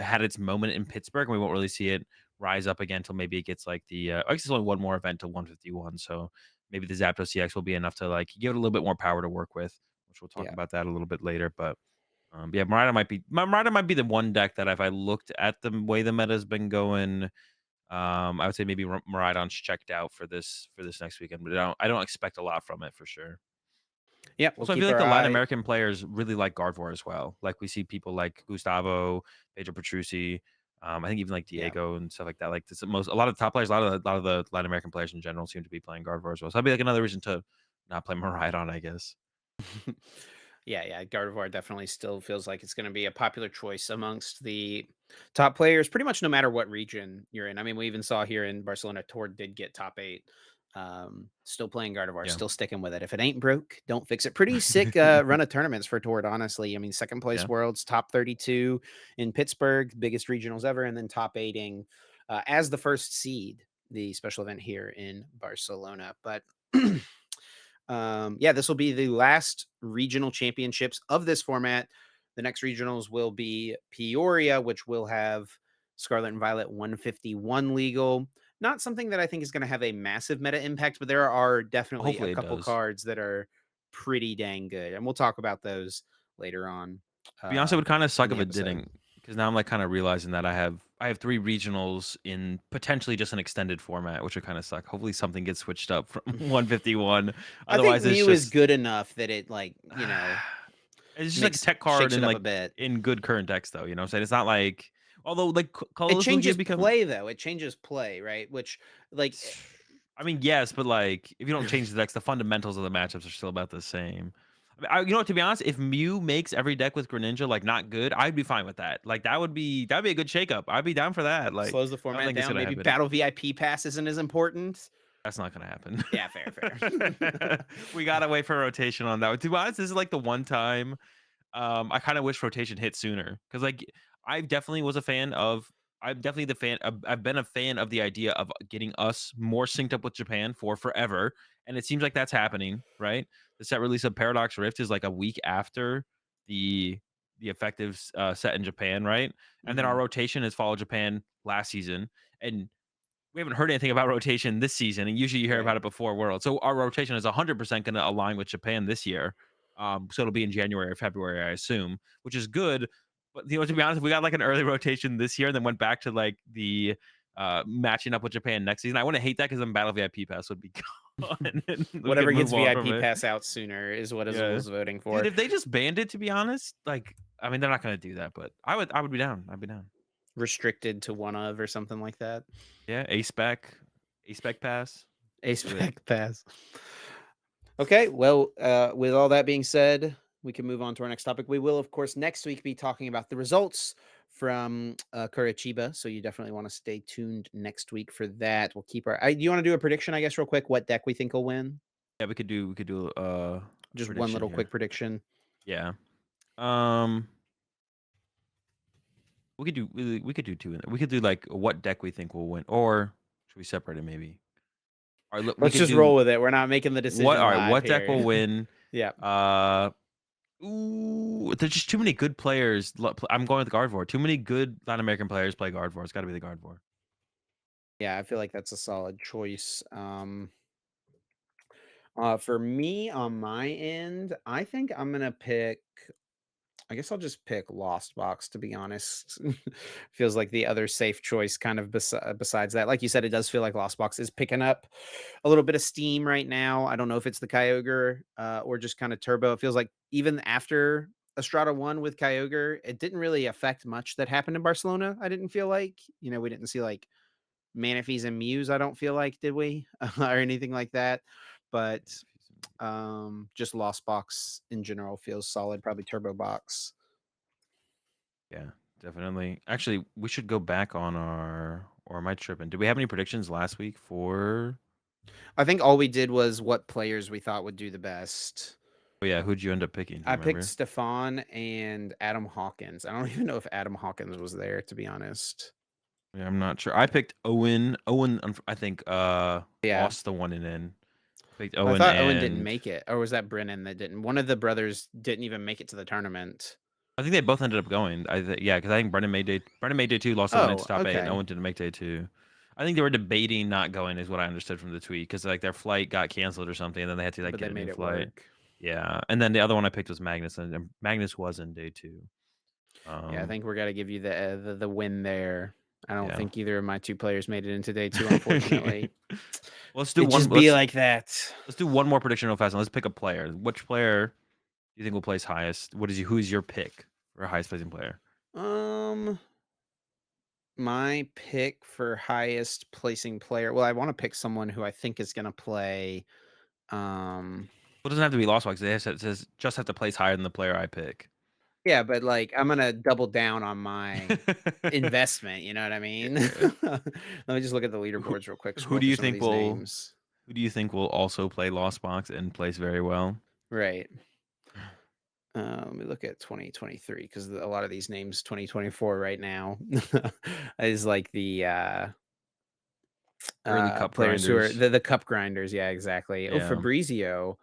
had its moment in Pittsburgh, and we won't really see it rise up again until maybe it gets like the. I guess there's only one more event to 151, so maybe the Zapdos CX will be enough to like give it a little bit more power to work with, which we'll talk Yeah. about that a little bit later. But yeah, Miraidon might be the one deck that if I looked at the way the meta's been going, I would say maybe Miraidon's checked out for this next weekend, but I don't expect a lot from it for sure. Yeah, we'll Also, I feel keep like our the Latin eye. American players really like Gardevoir as well. Like we see people like Gustavo, Pedro Petrucci, I think even like Yeah. Diego and stuff like that. Like this, most a lot of the top players, a lot of the Latin American players in general seem to be playing Gardevoir as well. So that'd be like another reason to not play Miraidon, I guess. Yeah, yeah, Gardevoir definitely still feels like it's gonna be a popular choice amongst the top players, pretty much no matter what region you're in. I mean, we even saw here in Barcelona, Tord did get top 8. Still playing Gardevoir, Yeah, still sticking with it. If it ain't broke, don't fix it. Pretty sick run of tournaments for Tord, honestly. I mean, second place yeah. worlds, top 32 in Pittsburgh, biggest regionals ever, and then top 8ing as the first seed, the special event here in Barcelona. But yeah, this will be the last regional championships of this format. The next regionals will be Peoria, which will have Scarlet and Violet 151 legal. Not something that I think is going to have a massive meta impact, but there are definitely a Hopefully it couple does. cards that are pretty dang good. And we'll talk about those later on To be honest, it would kinda in suck if the it episode. didn't, because now I'm, like, kinda realizing that I have 3 regionals in potentially just an extended format, which would kinda suck. Hopefully, something gets switched up from 151. I think Otherwise, it's Mew is just good enough that it, like, it's just like a makes tech card shakes it in, up a like, bit. in good current decks, though, you know what I'm saying? It's not like, although, like, It colorless Lugia changes become play though. It changes play, right? Which like I mean, yes, but, like, if you don't change the decks, the fundamentals of the matchups are still about the same. You know what, to be honest, if Mew makes every deck with Greninja, like, not good, I'd be fine with that. Like, that'd be a good shakeup. I'd be down for that. Like, slows the I don't format think it's down. gonna Maybe happen. battle VIP pass isn't as important. That's not gonna happen. Yeah, fair, fair. We gotta wait for rotation on that one. To be honest, this is, like, the one time I kind of wish rotation hit sooner because, like, I definitely was a fan of. I'm definitely the fan. I've been a fan of the idea of getting us more synced up with Japan for forever, and it seems like that's happening. Right, the set release of Paradox Rift is like a week after the the effective set in Japan, right? And then our Mhm. rotation has followed Japan last season, and we haven't heard anything about rotation this season, and usually you hear about Right. it before World. So our rotation is 100% going to align with Japan this year. So it'll be in January or February, I assume, which is good. But to be honest, if we got like an early rotation this year and then went back to like the matching up with Japan next season, I wouldn't hate that because then Battle VIP Pass would be gone and we could Whatever gets move on from VIP it. pass out sooner is what Azul Yeah, is voting dude, for. if they just banned it, to be honest, like, I mean, they're not going to do that, but I would be down. I'd be down. Restricted to one of or something like that. Yeah, A spec pass. Ace Do it. pack pass. Okay, well, with all that being said, we can move on to our next topic. We will, of course, next week be talking about the results from Curitiba. So you definitely want to stay tuned next week for that. We'll keep our. Do you want to do a prediction? I guess real quick, what deck we think will win? Yeah, we could do a Just one prediction little quick here. prediction. Yeah. Um we could do two in there. We could do like what deck we think will win, or should we separate it maybe? All right, look, we Let's could just do roll with it. We're not making the what decision all right, live what deck here. will win? Yeah, Uh there's just too many good players. I'm going with Gardevoir. Too many good Latin American players play Gardevoir. It's got to be the Gardevoir. yeah, I feel like that's a solid choice. For me on my end, I think I'm gonna pick. I guess I'll just pick Lost Box to be honest. Feels like the other safe choice kind of besides that. Like you said, it does feel like Lost Box is picking up a little bit of steam right now. I don't know if it's the Kyogre or just kind of turbo. It feels like even after Estrada won with Kyogre, it didn't really affect much that happened in Barcelona. I didn't feel like, we didn't see like Manaphy's and Mews, I don't feel like, did we? Or anything like that. But Just Lost Box in general feels solid, probably Turbo Box. Yeah, definitely. Actually, we should go back on our or am I tripping? Did we have any predictions last week for I think all we did was what players we thought would do the best. oh yeah, who'd you end up picking? Do you I picked remember? Stefan and Adam Hawkins. I don't even know if Adam Hawkins was there, to be honest. Yeah, I'm not sure. I picked Owen. Owen, I think, Yeah. lost the one and in. I picked I Owen thought Owen didn't and make it, or was that Brennan that didn't? One of the brothers didn't even make it to the tournament. I think they both ended up going. Yeah, because I think Brendan made day two, lost the one Oh, into top eight, and okay. Owen didn't make day two. I think they were debating not going, is what I understood from the tweet, because like their flight got canceled or something, and then they had to like But they get a new made it flight. work. Yeah, and then the other one I picked was Magnus, and Magnus was in day two. Yeah, I Um, think we're gotta give you the win there. I don't yeah. think either of my 2 players made it into day 2, unfortunately. let's do It one. just be like that. Let's do one more prediction real fast, and let's pick a player. Which player do you think will place highest? Who's your pick for a highest placing player? Um, my pick for highest placing player, well, I wanna pick someone who I think is gonna play, um Well, it doesn't have to be Lost Box. It says just have to place higher than the player I pick. yeah, but, like, I'm gonna double down on my investment, you know what I mean? Yeah. Let me just look at the Who leaderboards real quick, who scroll do through you some of think these will names. who do you think will also play Lost Box and place very well? Right. Let me look at 2023 because a lot of these names 2024 right now is like Early cup players who are grinders. the cup grinders. Yeah, exactly. Oh, Yeah. Fabrizio.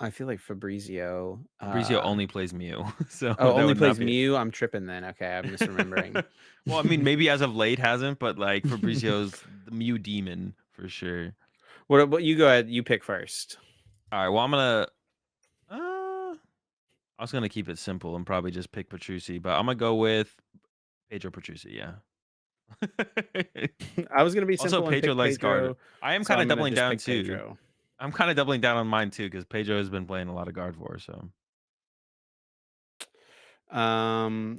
I feel like Fabrizio. Fabrizio only plays Mew, so Oh, that only would not plays be Mew. I'm tripping then. Okay, I'm misremembering. well, I mean, maybe as of late hasn't, but like Fabrizio's the Mew demon for sure. What you go ahead, you pick first. All right, well, I'm gonna. I was gonna keep it simple and probably just pick Petrucci, but I'm gonna go with Pedro Petrucci. Yeah. I was gonna be Also, simple and Pedro pick likes guard. Pedro, I am so kind of I'm gonna doubling just down pick too. Pedro. I'm kind of doubling down on mine too because Pedro has been playing a lot of guard for. So Um,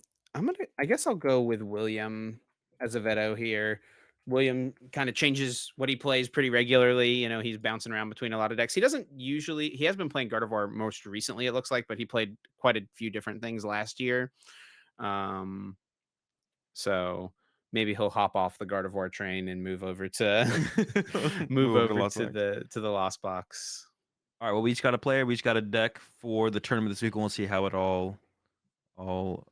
I guess I'll go with William Azevedo here. William kind of changes what he plays pretty regularly. You know, he's bouncing around between a lot of decks. He doesn't usually. He has been playing Gardevoir most recently, it looks like, but he played quite a few different things last year. Um, so maybe he'll hop off the Gardevoir train and move over to move over to Lost to Box. the Lost Box. All right. Well, we each got a player. We each got a deck for the tournament this week, and we'll see how it all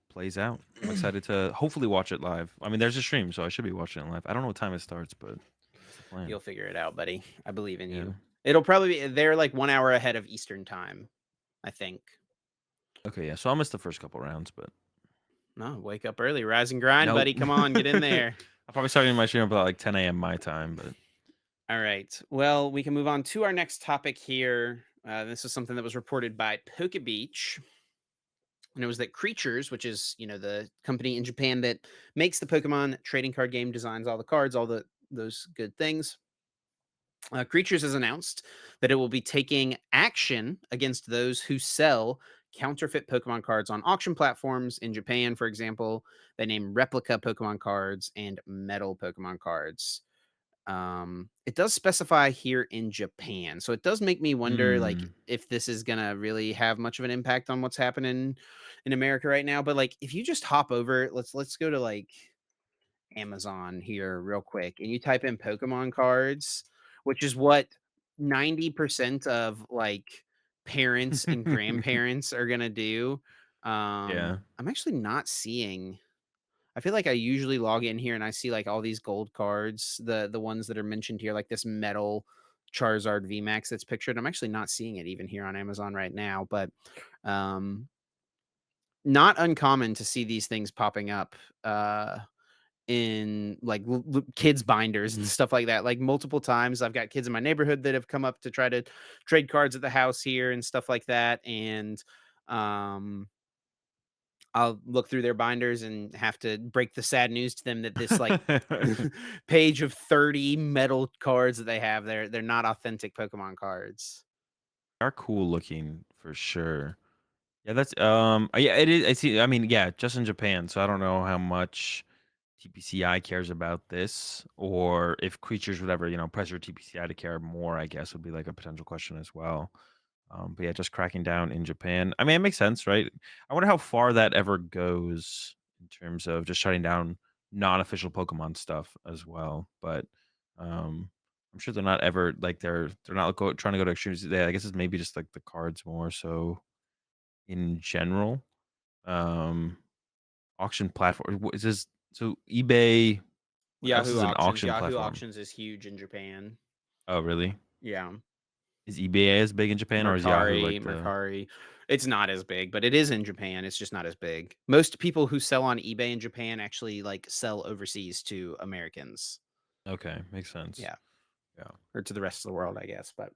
plays out. I'm excited to hopefully watch it live. I mean, there's a stream, so I should be watching it live. I don't know what time it starts, but that's the plan. You'll figure it out, buddy. I believe in Yeah. you. It'll probably be they're like 1 hour ahead of Eastern time, I think. Okay. Yeah. So I'll miss the first couple rounds, but No, wake up early, rise and grind, nope. buddy. Come on, get in there. I'll probably start my stream about like 10 a.m. my time, but All right. Well, we can move on to our next topic here. This is something that was reported by Poke Beach, and it was that Creatures, which is the company in Japan that makes the Pokemon trading card game, designs all the cards, all those good things. Creatures has announced that it will be taking action against those who sell counterfeit Pokemon cards on auction platforms in Japan, for example. They name replica Pokemon cards and metal Pokemon cards. It does specify here in Japan, so it does make me wonder, like, hmm. if this is gonna really have much of an impact on what's happening in America right now. But like, if you just hop over, let's go to like Amazon here real quick, and you type in Pokemon cards, which is what 90% of like parents and grandparents are gonna do. Yeah. I'm actually not seeing. I feel like I usually log in here and I see like all these gold cards, the ones that are mentioned here, like this metal Charizard VMAX that's pictured. I'm actually not seeing it even here on Amazon right now, but um, not uncommon to see these things popping up. In like kids binders and stuff like that, like multiple times. I've got kids in my neighborhood that have come up to try to trade cards at the house here and stuff like that, and um I'll look through their binders and have to break the sad news to them that this like page of 30 metal cards that they have, they're not authentic Pokemon cards. Are cool looking for sure. Yeah, that's yeah, it is. I see. I mean, yeah, just in Japan, so I don't know how much TPCI cares about this, or if creatures would ever, pressure TPCI to care more, I guess would be like a potential question as well. But yeah, just cracking down in Japan. I mean, it makes sense, right? I wonder how far that ever goes in terms of just shutting down non-official Pokemon stuff as well. But um, I'm sure they're not ever like they're not trying to go to extremes. I guess it's maybe just like the cards more so in general. Um, auction platform. Is this so eBay? What else Yahoo is an Auctions. auction Yahoo platform? Auctions is huge in Japan. Oh, really? Yeah. Is eBay as big in Japan, or is Yahoo like the? Mercari. It's not as big, but it is in Japan. It's just not as big. Most people who sell on eBay in Japan actually like sell overseas to Americans. Okay, makes sense. Yeah, Yeah. or to the rest of the world, I guess. But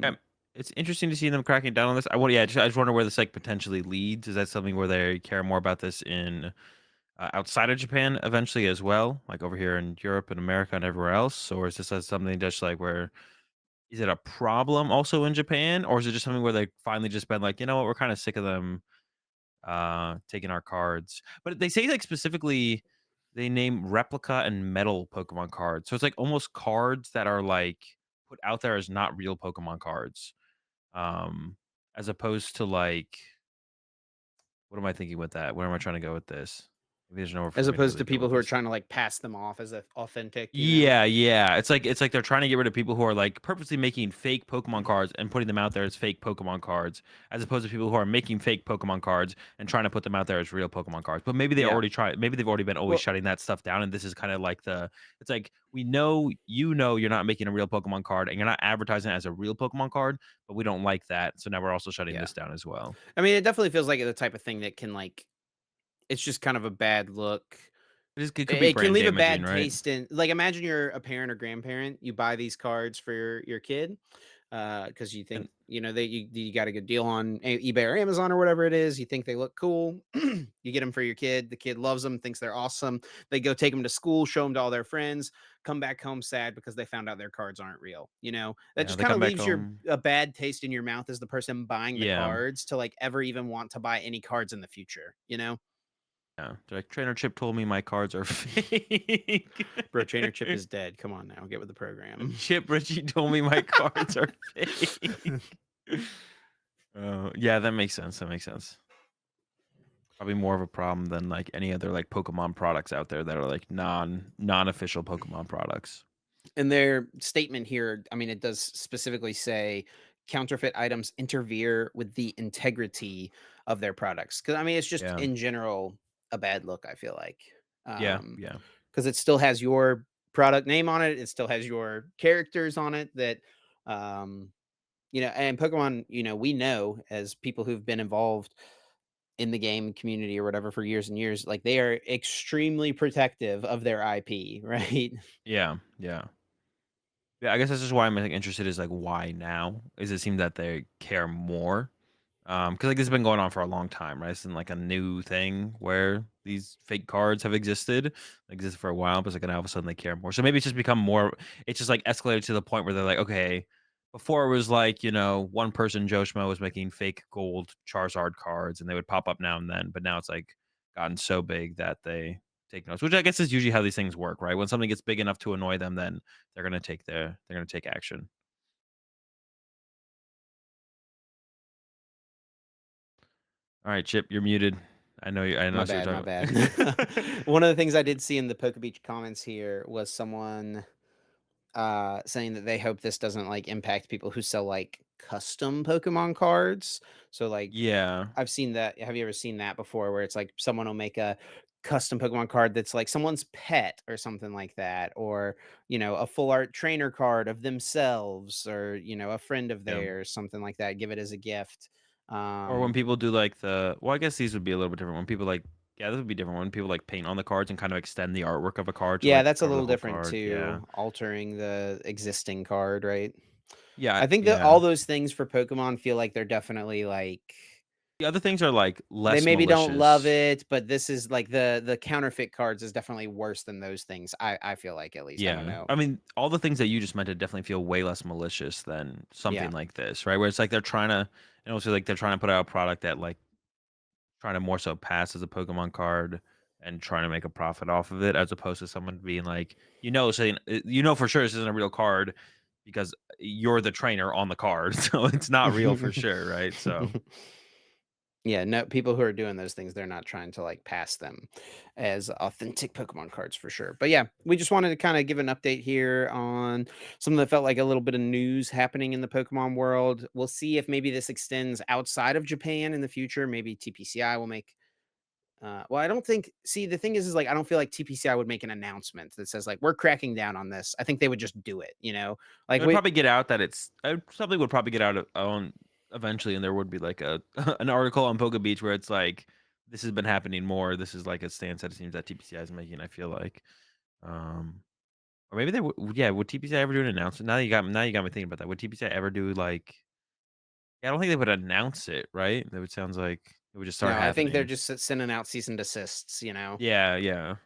Yeah, um, it's interesting to see them cracking down on this. I just wonder where this like potentially leads. Is that something where they care more about this in outside of Japan eventually as well, like over here in Europe and America and everywhere else, or is this something just like where is it a problem also in Japan, or is it just something where they finally just been like, you know what, we're kind of sick of them taking our cards. But they say like specifically they name replica and metal Pokemon cards. So it's like almost cards that are like put out there as not real Pokemon cards. Um as opposed to like what am I thinking with that? Where am I trying to go with this? Maybe there's nowhere as for me to opposed really to go people with who are this. trying to like pass them off as authentic, you know? Yeah, yeah. It's like they're trying to get rid of people who are like purposely making fake Pokemon cards and putting them out there as fake Pokemon cards, as opposed to people who are making fake Pokemon cards and trying to put them out there as real Pokemon cards. But maybe they Yeah. already tried. Maybe they've already been always Well, shutting that stuff down, and this is kind of like the. It's like we know you're not making a real Pokemon card and you're not advertising it as a real Pokemon card, but we don't like that, so now we're also shutting yeah. this down as well. I mean, it definitely feels like the type of thing that can like it's just kind of a bad look. It could be It can brand leave a damaging, bad right? taste in like, imagine you're a parent or grandparent, you buy these cards for your kid, because you And think, you know, that you got a good deal on eBay or Amazon or whatever it is, you think they look cool. You get them for your kid, the kid loves them, thinks they're awesome. They go take them to school, show them to all their friends, come back home sad because they found out their cards aren't real, you know? That yeah, just they kinda come back leaves your home. a bad taste in your mouth as the person buying the Yeah. cards to, like, ever even want to buy any cards in the future, you know? Yeah, they're like, "Trainer Chip told me my cards are fake." Bro, Trainer Chip is dead, come on now, get with the program. Chip Richie told me my cards are fake. Oh, yeah, that makes sense, that makes sense. Probably more of a problem than, like, any other, like, Pokemon products out there that are, like, non-official Pokemon products. In their statement here, I mean, it does specifically say counterfeit items interfere with the integrity of their products. Cause I mean, it's just Yeah. in general a bad look, I feel like. Yeah, yeah. Because it still has your product name on it. It still has your characters on it that, um, you know, and Pokemon, you know, we know as people who've been involved in the game community or whatever for years and years, like they are extremely protective of their IP, right? Yeah, yeah. Yeah, I guess that's just why I'm, like, interested is, like, why now? Is it seem that they care more? Because like, this has been going on for a long time, right? This isn't, like, a new thing where these fake cards have existed for a while, but it's, like, now all of a sudden they care more. So maybe it's just become more it's just, like, escalated to the point where they're like, "Okay," before it was like, one person, Joe Schmo, was making fake gold Charizard cards, and they would pop up now and then, but now it's, like, gotten so big that they take notice, which I guess is usually how these things work, right? When something gets big enough to annoy them, then they're gonna take action. Alright, Chip, you're muted. I know My what you're bad, my talking bad. about. One of the things I did see in the Poke Beach comments here was someone saying that they hope this doesn't like impact people who sell like custom Pokemon cards. So like Yeah, I've seen that. Have you ever seen that before where it's like someone will make a custom Pokemon card that's like someone's pet or something like that, or you know, a full art trainer card of themselves, or you know, a friend of yeah. theirs, something like that. Give it as a gift. Or when Um, people do, like, I guess these would be a little bit different. When people, like yeah, this would be different when people, like, paint on the cards and kind of extend the artwork of a card to, yeah, like, that's a cover the little whole different card. Yeah. too, altering the existing card, right? Yeah, I think that yeah. all those things for Pokemon feel like they're definitely like The other things are, like, they less maybe don't love malicious. it, but this is like the counterfeit cards is definitely worse than those things. I feel like at least. I don't Yeah. know. I mean, all the things that you just meant to definitely feel way less malicious than Yeah. something like this, right? Where it's like they're trying to and also, like, they're trying to put out a product that, like, trying to more so pass as a Pokemon card. and trying to make a profit off of it, as opposed to someone being like, saying, for sure this isn't a real card because you're the trainer on the card, so it's not real for sure, right? So Yeah, no, people who are doing those things, they're not trying to like pass them as authentic Pokemon cards for sure. But yeah, we just wanted to kind of give an update here on something that felt like a little bit of news happening in the Pokemon world. We'll see if maybe this extends outside of Japan in the future. Maybe TPCI will make well, I don't think see the thing is like I don't feel like TPCI would make an announcement that says like we're cracking down on this. I think they would just do it, you know? it Like would we probably get out that something would probably get out on eventually, and there would be like a an article on Poke Beach where it's like this has been happening more. This is like a stance that it seems that TPCI is making. I feel like, um, or maybe they would. Yeah, would TPCI ever do an announcement? Now you got me thinking about that. Would TPCI ever do like? Yeah, I don't think they would announce it, right? That would sounds like it would just start no, I think they're happening. just sending out cease and desists, you know. Yeah, yeah.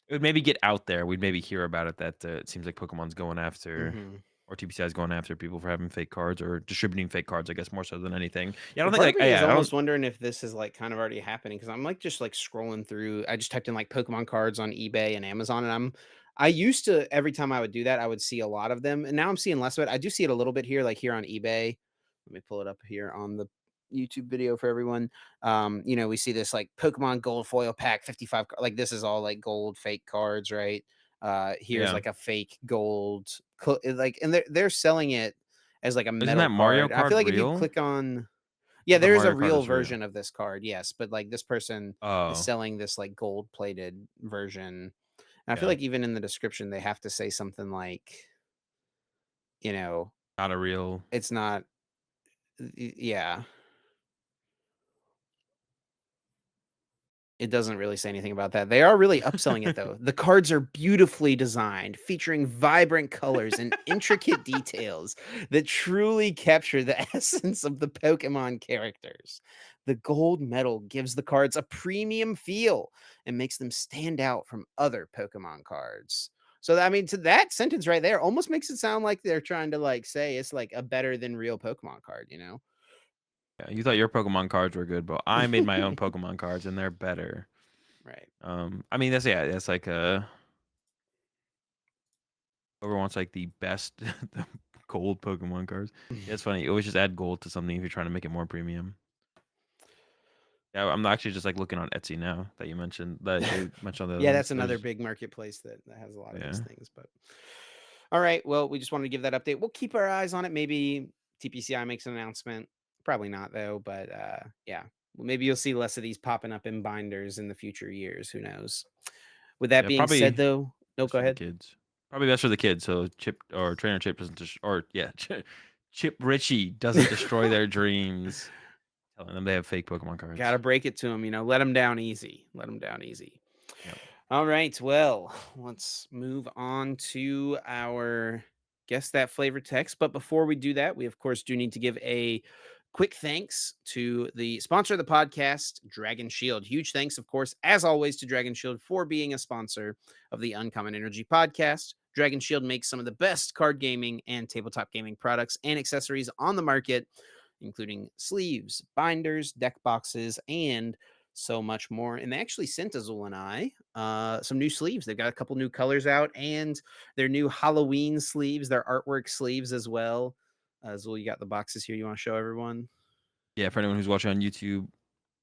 It would maybe get out there. We'd maybe hear about it that it seems like Pokemon's going after, Mhm. or TPCI is going after people for having fake cards or distributing fake cards. I guess more so than anything. Yeah, I don't And think part of me is yeah, I don't. almost wondering if this is like kind of already happening because I'm like just like scrolling through. I just typed in like Pokemon cards on eBay and Amazon, and I used to every time I would do that, I would see a lot of them, and now I'm seeing less of it. I do see it a little bit here, like here on eBay. Let me pull it up here on the YouTube video for everyone. We see this like Pokemon Gold foil pack 55. Like this is all like gold fake cards, right? Here's Yeah, like a fake gold, like, and they're selling it as like a isn't metal that Mario card. I feel Kart like if you real? click on I yeah, thought the there is a Mario Kart real is real. version of this card, yes, but, like, this person is Oh, selling this, like, gold-plated version, and I feel yeah, like even in the description, they have to say something like, you know, not a real. it's not yeah. It doesn't really say anything about that. They are really upselling it though. The cards are beautifully designed, featuring vibrant colors and intricate details that truly capture the essence of the Pokemon characters. The gold metal gives the cards a premium feel and makes them stand out from other Pokemon cards. So I mean, to that sentence right there almost makes it sound like they're trying to like say it's like a better than real Pokemon card, you know? Yeah, you thought your Pokemon cards were good, but I made my own Pokemon cards and they're better. Right. I mean that's like whoever wants like the best the gold Pokemon cards. Yeah, it's funny. You always just add gold to something if you're trying to make it more premium. Yeah, I'm actually just like looking on Etsy now that you mentioned all the other Yeah, ones. that's another There's big marketplace that has a lot of these yeah. things, but all right, well, we just wanted to give that update. We'll keep our eyes on it. Maybe TPCI makes an announcement. Probably not though, but yeah. Well, maybe you'll see less of these popping up in binders in the future years. Who knows? With that Yeah, being said probably though, no, best go for the ahead. kids. Probably best for the kids. So Chip or Trainer Chip doesn't or yeah, Chip Richie doesn't destroy their dreams, telling them they have fake Pokemon Gotta cards. break it to them, let them down easy. Let them down easy. Yep. All right. Well, let's move on to our guess that flavor text. But before we do that, we of course do need to give a quick thanks to the sponsor of the podcast, Dragon Shield. Huge thanks, of course, as always, to Dragon Shield for being a sponsor of the Uncommon Energy podcast. Dragon Shield makes some of the best card gaming and tabletop gaming products and accessories on the market, including sleeves, binders, deck boxes, and so much more. And they actually sent Azul and I some new sleeves. They've got a couple new colors out and their new Halloween sleeves, their artwork sleeves as well. Azul, you got the boxes here. You want to show everyone? Yeah, for anyone who's watching on YouTube,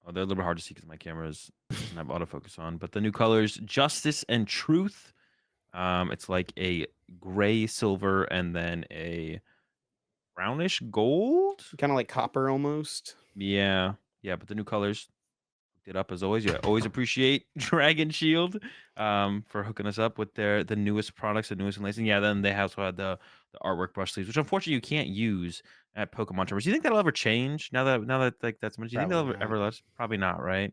oh, they're a little bit hard to see because my camera doesn't have autofocus on. But the new colors, Justice and Truth. It's like a gray silver and then a brownish gold. Kind of like copper almost. Yeah, yeah. But the new colors hooked it up as always. Yeah, always appreciate Dragon Shield for hooking us up with the newest products, the newest enlacing. Yeah, then they also had the artwork brush sleeves, which unfortunately you can't use at Pokemon Tournaments. Do you think that'll ever change now that like that's much? Do you think Probably they'll not. ever let us? Probably not, right?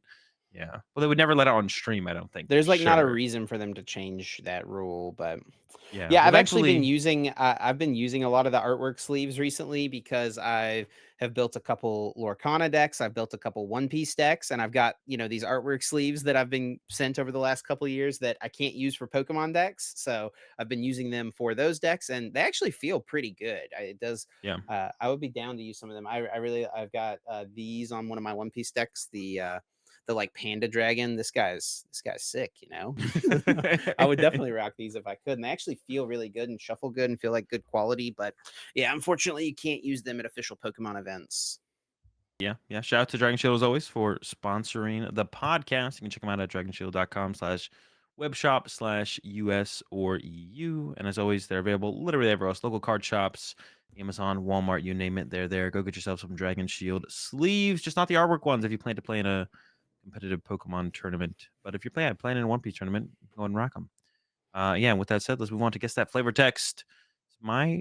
Yeah. Well, they would never let it on stream. I don't think for There's like not a sure. reason for them to change that rule, but Yeah. yeah, Well, I've actually been thankfully, using I've been using a lot of the artwork sleeves recently because I have built a couple Lorcana decks, I've built a couple One Piece decks, and I've got, these artwork sleeves that I've been sent over the last couple of years that I can't use for Pokemon decks. So I've been using them for those decks and they actually feel pretty good. It does yeah. I would be down to use some of them. I've got these on one of my One Piece decks, the the like panda dragon. This guy's sick, you know. I would definitely rock these if I could, and they actually feel really good and shuffle good and feel like good quality. But yeah, unfortunately, you can't use them at official Pokemon events. Yeah, yeah. Shout out to Dragon Shield as always for sponsoring the podcast. You can check them out at dragonshield.com/webshop/US or EU. And as always, they're available literally everywhere else. Local card shops, Amazon, Walmart, you name it, they're there. Go get yourself some Dragon Shield sleeves, just not the artwork ones if you plan to play in a competitive Pokemon tournament. But if you're playing in a One Piece tournament, you can go and rock them. Yeah, and with that said, let's move on to guess that flavor text. It's my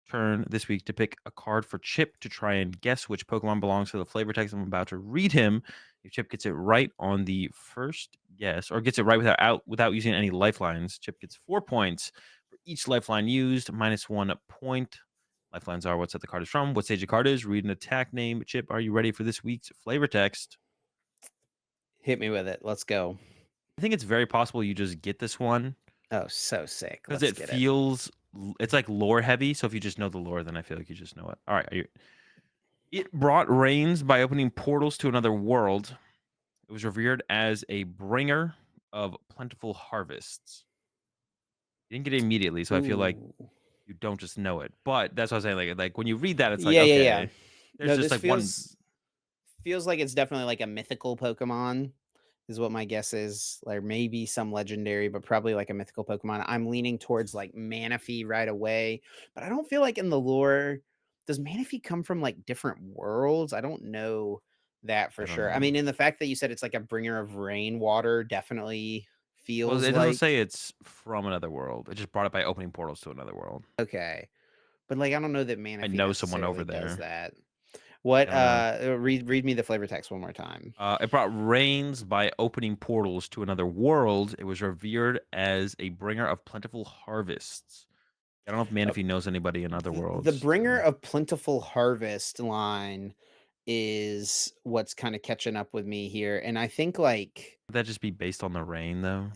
turn this week to pick a card for Chip to try and guess which Pokemon belongs to the flavor text I'm about to read him. If Chip gets it right on the first guess, or gets it right without using any lifelines, Chip gets 4 points for each lifeline used, minus 1 point. Lifelines are what set the card is from, what stage the card is, read an attack name. Chip, are you ready for this week's flavor text? Hit me with it. Let's go. I think it's very possible you just get this one Oh, so sick. because Let's it get it. feels it's like lore heavy. So if you just know the lore, then I feel like you just know it. All right, it brought rains by opening portals to another world. It was revered as a bringer of plentiful harvests. You didn't get it immediately, so I feel like Ooh. you don't just know it. But that's what I'm saying. Like when you read that, it's like Yeah, yeah, yeah. okay, there's No, just this like one. feels like it's definitely like a mythical Pokemon, is what my guess is. Like maybe some legendary, but probably like a mythical Pokemon. I'm leaning towards like Manaphy right away, but I don't feel like in the lore, does Manaphy come from like different worlds? I don't know that for I don't sure. I know. mean, in the fact that you said it's like a bringer of rainwater, definitely Well, feels it doesn't like say it's from another world. It just brought it by opening portals to another world. okay. But like I don't know that I Manaphy know someone necessarily over does there. that. I What don't know. read me the flavor text one more time. It brought rains by opening portals to another world. It was revered as a bringer of plentiful harvests. I don't know if Manaphy knows anybody in other The worlds. bringer of plentiful harvest line is what's kind of catching up with me here, and I think like Would that just be based on the rain, though?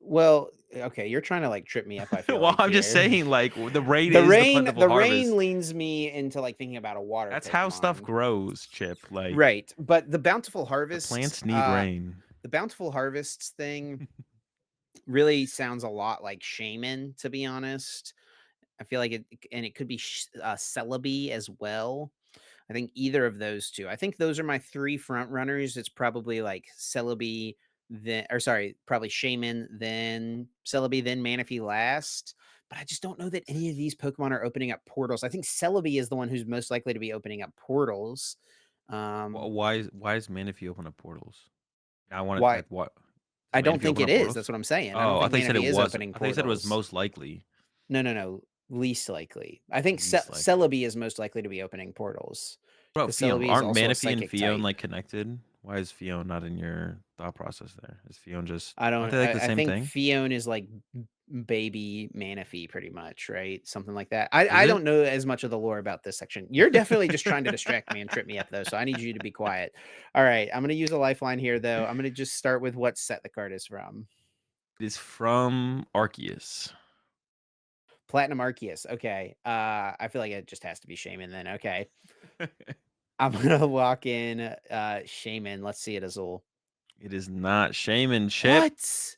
well, okay, you're trying to like trip me up. I feel Well, like I'm just here, saying, like the rain is the plentiful the rain harvest. leans me into like thinking about a water That's how stuff Pokemon, grows, Chip. Like right? But the plants need rain. the bountiful harvests thing really sounds a lot like Shaman, to be honest. I feel like and it could be Celebi as well. I think either of those two. I think those are my three front runners. It's probably like Celebi, then or sorry, probably Shaman, then Celebi, then Manaphy last. But I just don't know that any of these Pokemon are opening up portals. I think Celebi is the one who's most likely to be opening up portals. Um, Why is Manaphy open up portals? I want it why? like what? I Does don't Manaphy think open it up is. That's portals? what I'm saying. I don't Oh, I think thought you said it Manaphy is was. opening I thought you said it was portals. most likely. No, no, no. Least likely. I think Least likely. Celebi is most likely to be opening portals Bro, because Fion, Celebi is aren't also a Manaphy and psychic Fion type. like connected? Why is Fion not in your thought process there? Is Fion just I aren't don't. they like the I same think thing? Fion is like baby Manaphy, pretty much, right? Something like that. Is I it? don't know as much of the lore about this section. You're definitely just trying to distract me and trip me up, though. So I need you to be quiet. All right, I'm gonna use a lifeline here, though. I'm gonna just start with what set the card is from. It is from Arceus. Platinum Arceus. Okay. I feel like it just has to be Shaman then. Okay. I'm gonna walk in Shaman. Let's see it, Azul. It is not Shaman Chip. What?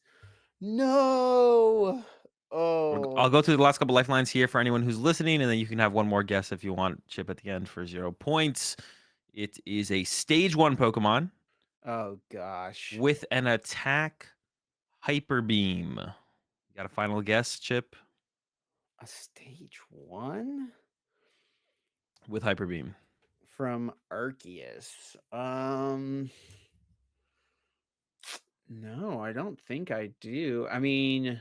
No. I'll Oh. go through the last couple lifelines here for anyone who's listening, and then you can have one more guess if you want Chip at the end for 0 points. It is a stage 1 Pokemon Oh gosh. with an attack Hyper Beam. You got a final guess, Chip? A stage one With Hyper Beam. from Arceus. No, I don't think I do. I mean,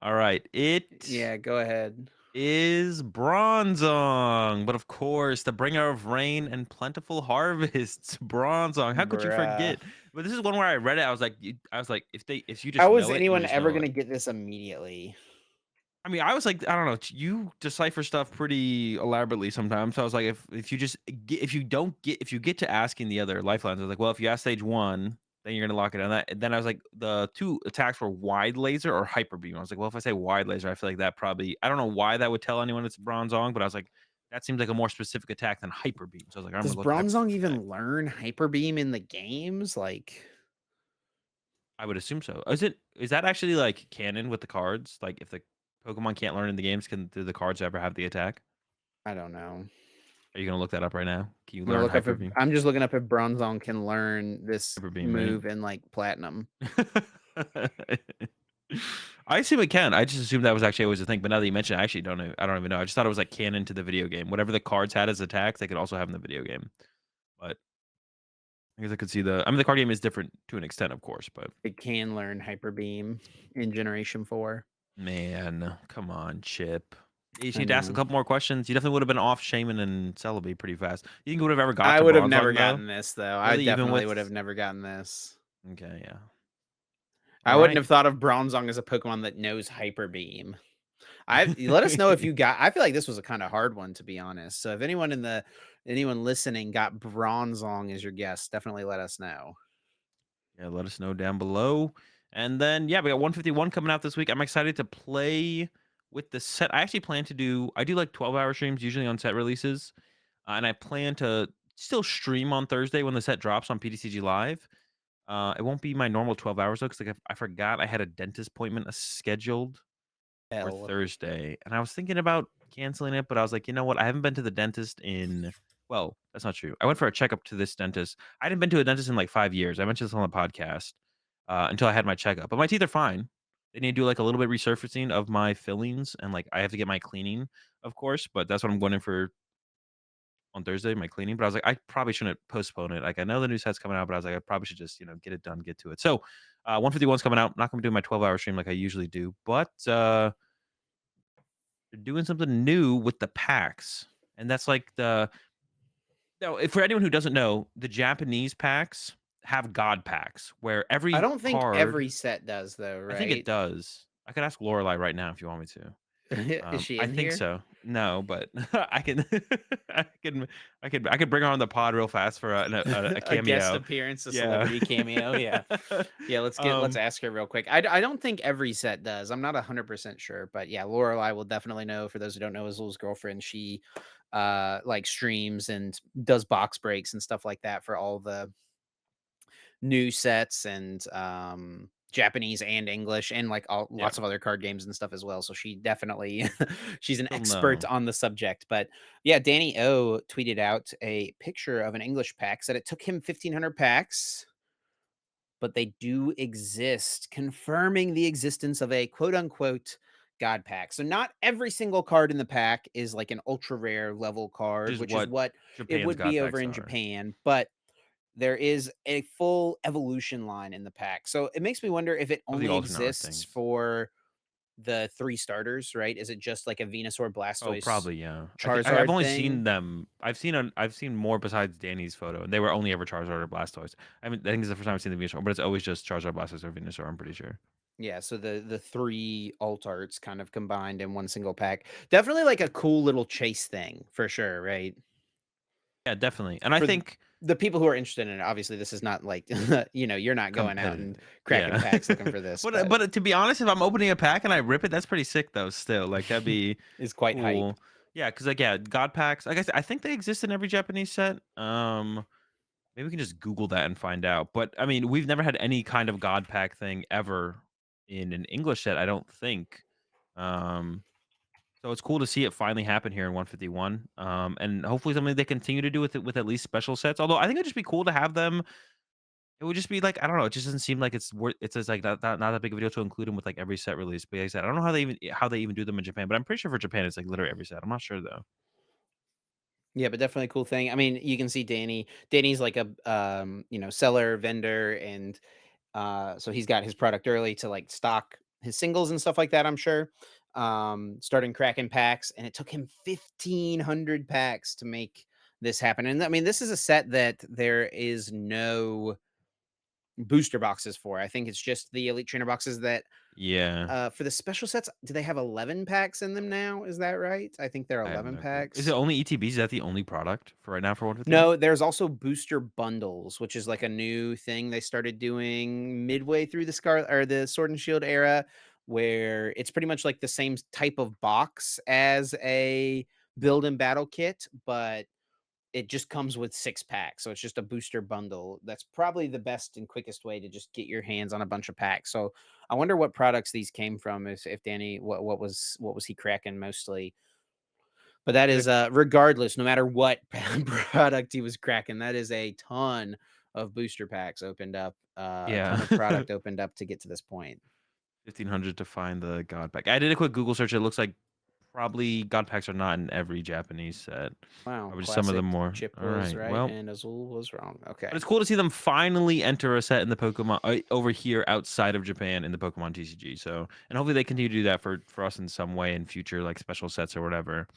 All right. It yeah, go ahead. is Bronzong. But of course, the bringer of rain and plentiful harvests. Bronzong. How could you Bruh. forget? But this is one where I read it. I was like, if you just How is know it, you anyone just ever know gonna it. get this immediately? I mean, I was like, I don't know. You decipher stuff pretty elaborately sometimes. So I was like, if you get to asking the other lifelines, I was like, well, if you ask stage 1, then you're gonna lock it on that. And then I was like, the two attacks were wide laser or hyper beam. I was like, well, if I say wide laser, I feel like that probably I don't know why that would tell anyone it's Bronzong, but I was like, that seems like a more specific attack than Hyper Beam. So I was like, I'm Does gonna look at Hyper Beam Bronzong attack. even learn Hyper Beam in the games? Like, I would assume so. Is that actually like canon with the cards? Like if the Pokemon can't learn in the games, do the cards ever have the attack? I don't know. Are you gonna look that up right now? Can you I'm gonna learn look up Hyper if Beam? I'm just looking up if Bronzong can learn this Hyper Beam, right? move in like Platinum. I assume it can. I just assumed that was actually always a thing. But now that you mention it, I actually don't know. I don't even know. I just thought it was like canon to the video game. Whatever the cards had as attacks, they could also have in the video game. But I guess I could see the. I mean, the card game is different to an extent, of course. But It can learn Hyper Beam in Generation 4. man, come on, Chip. You I should ask a know. couple more questions. You definitely would have been off Shaman and Celebi pretty fast. You think you would have ever got I to would have never Bronzong though? gotten this though. I Really? Even definitely with would have never gotten this. okay, yeah. I All wouldn't right. have thought of Bronzong as a Pokemon that knows Hyper Beam. I let us know if you got I feel like this was a kind of hard one to be honest. So if anyone listening got Bronzong as your guest, definitely let us know. Yeah, let us know down below. And then, yeah, we got 151 coming out this week. I'm excited to play with the set. I do like 12-hour streams usually on set releases. And I plan to still stream on Thursday when the set drops on PTCG Live. It won't be my normal 12 hours though, because like I forgot I had a dentist appointment scheduled for L. Thursday, and I was thinking about canceling it, but I was like, you know what? I haven't been to the dentist in well, that's not true. I went for a checkup to this dentist. I hadn't been to a dentist in like 5 years. I mentioned this on the podcast until I had my checkup, but my teeth are fine. They need to do like a little bit resurfacing of my fillings, and like I have to get my cleaning, of course. But that's what I'm going in for on Thursday, my cleaning. But I was like, I probably shouldn't postpone it. Like I know the new set's coming out, but I was like, I probably should just get it done, get to it. So 151's coming out. Not going to do my 12-hour stream like I usually do, but they're doing something new with the packs, and that's like the no. For anyone who doesn't know, the Japanese packs have God packs where I every don't think card. every set does though, I think it right? does. I could ask Lorelai right now if you want me to. Is she I in think here? so. No, but I can, I can, I can bring her on the pod real fast for a A guest cameo. appearance, a Yeah. celebrity cameo. Yeah. Yeah, let's um, ask her real quick. I don't think every set does. I'm not 100% sure, but yeah, Lorelai will definitely know. For those who don't know, Azul's girlfriend, she like streams and does box breaks and stuff like that for all the new sets and Japanese and English and like yeah, lots of other card games and stuff as well. So she definitely she's an she'll expert know. on the subject. But yeah, Danny O tweeted out a picture of an English pack, said it took him 1,500 packs, but they do exist, confirming the existence of a quote unquote God pack. So not every single card in the pack is like an ultra rare level Which card, is which is what what it Japan's would God be over packs in are. Japan, but there is a full evolution line in the pack. So it makes me wonder if it Of the only alternate art exists things. for the 3 starters, right? Is it just like a Venusaur, Oh, Blastoise, probably, yeah. I've Charizard only thing? seen them. I've seen more besides Danny's photo, and they were only ever Charizard or Blastoise. I think it's the first time I've seen the Venusaur, but it's always just Charizard, Blastoise, or Venusaur. I'm pretty sure. Yeah, so the 3 alt arts kind of combined in one single pack. Definitely like a cool little chase thing for sure, right? Yeah, definitely. And I For think the people who are interested in it, obviously this is not like you're not going out competitive. and cracking Yeah. packs looking for this, But but to be honest, if I'm opening a pack and I rip it, that's pretty sick though. Still, like that'd be is quite hype. cool. Yeah, because like yeah, God packs. Like I think they exist in every Japanese set. Maybe we can just Google that and find out. But I mean, we've never had any kind of God pack thing ever in an English set. I don't think. Um, so it's cool to see it finally happen here in 151. And hopefully something they continue to do with it with at least special sets. Although I think it'd just be cool to have them. It would just be like I don't know. It just doesn't seem like it's worth. It's just like not that big of a deal to include them with like every set release. But like I said, I don't know how they even do them in Japan. But I'm pretty sure for Japan it's like literally every set. I'm not sure though. Yeah, but definitely a cool thing. I mean, you can see Danny. Danny's like a seller, vendor, and so he's got his product early to like stock his singles and stuff like that, I'm sure. Starting cracking packs, and it took him 1,500 packs to make this happen. And I mean, this is a set that there is no booster boxes for. I think it's just the Elite Trainer boxes that Yeah, for the special sets, do they have 11 packs in them now? Is that right? I think they're I have 11 no clue. Is it packs. only ETBs? Is that the only product for right now for 151? No, there's also booster bundles, which is like a new thing they started doing midway through the Scar or the Sword and Shield era, where it's pretty much like the same type of box as a build and battle kit, but it just comes with 6 packs, so it's just a booster bundle. That's probably the best and quickest way to just get your hands on a bunch of packs. So I wonder what products these came from. If Danny, what was he cracking mostly? But that is, Good. regardless, no matter what product he was cracking, that is a ton of booster packs opened up, a Yeah. ton of product opened up to get to this point. 1,500 to find the God pack. I did a quick Google search. It looks like probably God packs are not in every Japanese set. Wow, Probably just some of them classic. more. Chip All was right. right Well, and Azul was wrong. but Okay. it's cool to see them finally enter a set in the Pokemon over here outside of Japan in the Pokemon TCG. So, and hopefully they continue to do that for us in some way in future, like special sets or whatever.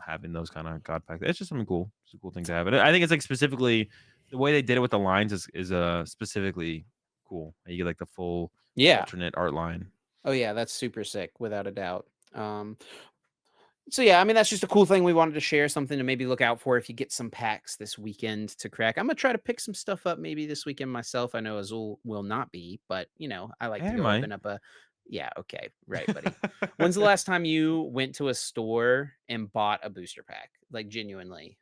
Having those kind of God packs, it's just something cool. It's a cool thing to have. And I think it's like specifically the way they did it with the lines is specifically cool. You get like the full Yeah. alternate art line. Oh, yeah, that's super sick without a doubt. So yeah, I mean that's just a cool thing we wanted to share, something to maybe look out for if you get some packs this weekend to crack. I'm gonna try to pick some stuff up maybe this weekend myself. I know Azul will not be, but I like to Hey, go might. open up a yeah, okay, right, buddy. When's the last time you went to a store and bought a booster pack? Like genuinely.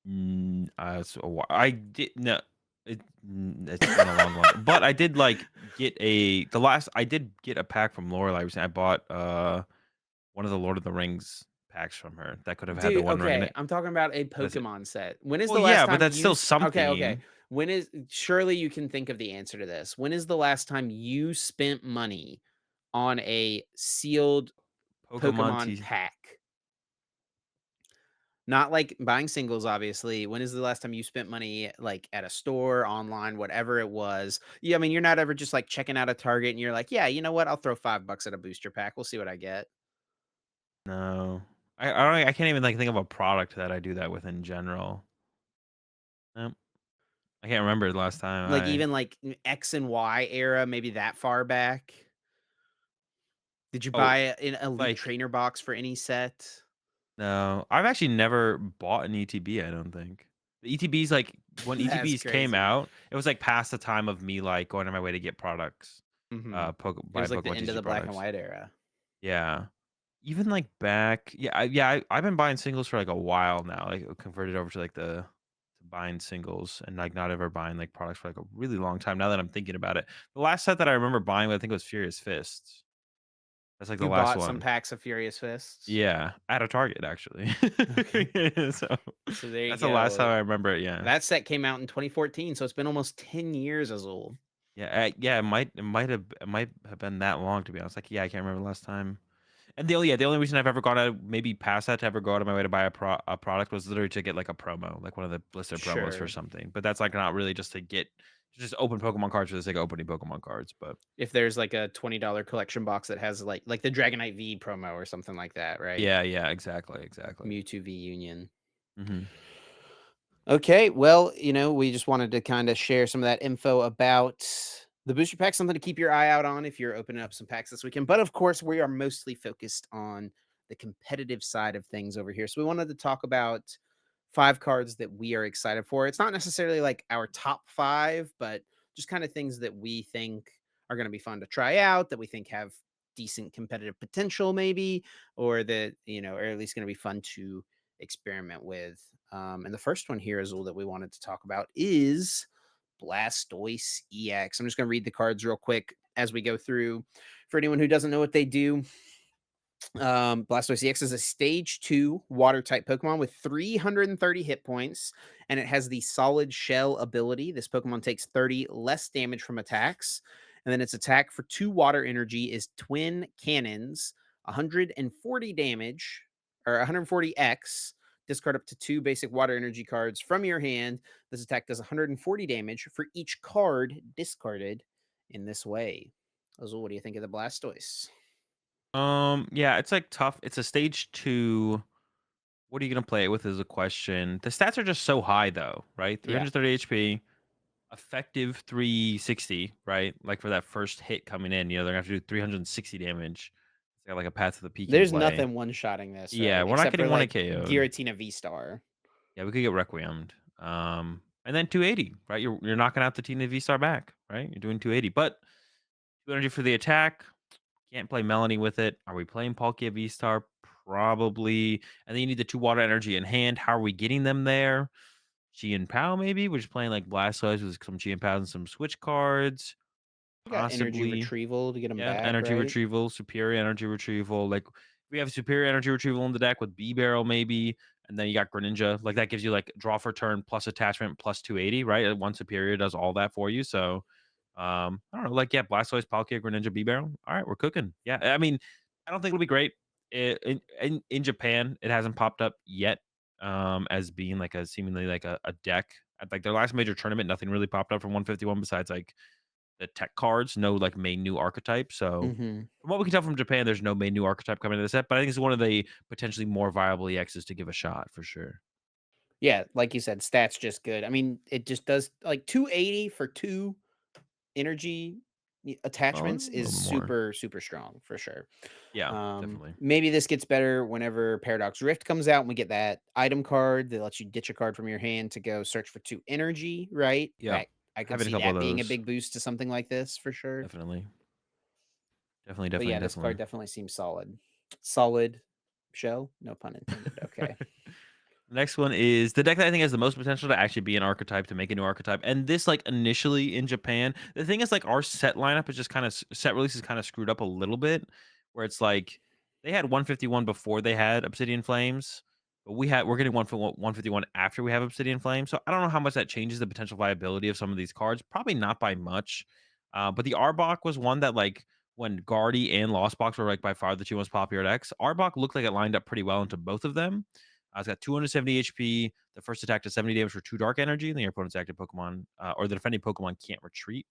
So I did no, it's been a long, long. But I did like get the last. I did get a pack from Lorelai recently. I bought one of the Lord of the Rings packs from her that could have had the Dude, One Ring in okay, it. I'm talking about a That's it. Pokemon set. When is Well, the last yeah, but time that's you still s okay, okay. something. When is surely you can think of the answer to this. When is the last time you spent money on a sealed Pokemon Pokemon T. pack? Not like buying singles, obviously. When is the last time you spent money, like, at a store, online, whatever it was? Yeah, I mean, you're not ever just, like, checking out a Target and you're like, "Yeah, you know what? I'll throw $5 at a booster pack. We'll see what I get." No, I can't even like think of a product that I do that with in general. Nope, I can't remember the last time Like, I. even, like, X and Y era, maybe that far back? Did you Oh, buy an elite like trainer box for any set? no, I've actually never bought an ETB, I don't think. The ETBs, like, when That's ETBs came crazy. out, it was, like, past the time of me, like, going on my way to get products, Mhm. It was buying like the Pokemon end of TCG the black and products. white era. Yeah. Even, like, back I've been buying singles for, like, a while now, like, converted over to, like, to buying singles and, like, not ever buying, like, products for, like, a really long time now that I'm thinking about it. The last set that I remember buying, I think, was Furious Fists. That's, like, the You last bought some one. packs of Furious Fists? Yeah, at a Target, actually. Okay. So, So there you that's the last time go. I remember it, yeah. That set came out in 2014, so it's been almost 10 years, Azul. Yeah, it might have been that long, to be honest, like, yeah, I can't remember the last time. And the only reason I've ever gone out maybe past that to ever go out of my way to buy a product was literally to get, like, a promo, like, one of the blister promos for Sure. something, but that's, like, not really just to just open Pokemon cards for the sake of opening Pokemon cards, but If there's like a $20 collection box that has like the Dragonite V promo or something like that, right? yeah, exactly, exactly. Mewtwo V Union. Mhm. Okay, well, we just wanted to kind of share some of that info about the booster pack, something to keep your eye out on if you're opening up some packs this weekend. But of course, we are mostly focused on the competitive side of things over here. So we wanted to talk about 5 cards that we are excited for. It's not necessarily like our top 5, but just kind of things that we think are going to be fun to try out, that we think have decent competitive potential, maybe, or that, are at least going to be fun to experiment with. And the first one here, Azul, that we wanted to talk about is Blastoise EX. I'm just going to read the cards real quick as we go through. For anyone who doesn't know what they do, Blastoise EX is a stage 2 water type Pokemon with 330 hit points, and it has the solid shell ability. This Pokemon takes 30 less damage from attacks, and then its attack for 2 water energy is Twin Cannons, 140 damage, or 140x. Discard up to 2 basic water energy cards from your hand. This attack does 140 damage for each card discarded in this way. Azul, what do you think of the Blastoise? Yeah, it's, like, tough. It's a stage 2. What are you gonna play it with is a question. The stats are just so high though, right? Yeah. 330 HP, effective 360, right? Like, for that first hit coming in, they're gonna have to do 360 damage. It's got, like, a path to the peak in There's play. nothing one-shotting this, Yeah, right? we're not Except for, getting 1 like, KO'd. Giratina V-Star. Yeah, we could get Requiemed. And then 280, right? You're knocking out the Tina V-Star back, right? You're doing 280, but 2 energy for the attack. Can't play Melanie with it. Are we playing Palkia V-Star? probably, and then you need the 2 water energy in hand. How are we getting them there? Chi and Pow maybe? We're just playing, like, Blastoise with some Chi and Pows and some switch cards, You got energy possibly. retrieval to get them Yeah, back, energy right? retrieval, superior energy retrieval, like, we have superior energy retrieval in the deck with B-Barrel maybe, and then you got Greninja, like, that gives you, like, draw for turn plus attachment plus 280, right? One superior does all that for you, so, I don't know, like, yeah, Blastoise, Palkia, Greninja, B-Barrel. Alright, we're cooking. Yeah, I mean, I don't think it'll be great. In Japan, it hasn't popped up yet, as being, like, a seemingly, like, a deck. At, like, their last major tournament, nothing really popped up from 151 besides, like, the tech cards, no like main new archetype. So Mhm. from what we can tell from Japan, there's no main new archetype coming into the set, but I think it's one of the potentially more viable EXs to give a shot for sure. Yeah, like you said, stats just good. I mean, it just does like 280 for 2 energy Well, a attachments is little bit more. super, super strong for sure. Yeah, definitely. Maybe this gets better whenever Paradox Rift comes out and we get that item card that lets you ditch a card from your hand to go search for 2 energy, right? Yeah, That I could having a see couple of that being a those, big boost to something like this for sure. definitely, definitely, But definitely, yeah, this card definitely. definitely seems solid. Solid show, no pun intended. Okay. Next one is the deck that I think has the most potential to actually be an archetype, to make a new archetype. And this, like, initially in Japan, the thing is, like, our set lineup is just kind of set release is kind of screwed up a little bit, where it's like they had 151 before they had Obsidian Flames, but we're getting 151 after we have Obsidian Flames. So I don't know how much that changes the potential viability of some of these cards. Probably not by much. But the Arbok was one that, like, when Guardy and Lost Box were, like, by far the two most popular decks, Arbok looked like it lined up pretty well into both of them. It's got 270 HP. The first attack does 70 damage for 2 dark energy, and then your opponent's active Pokemon or the defending Pokemon can't retreat.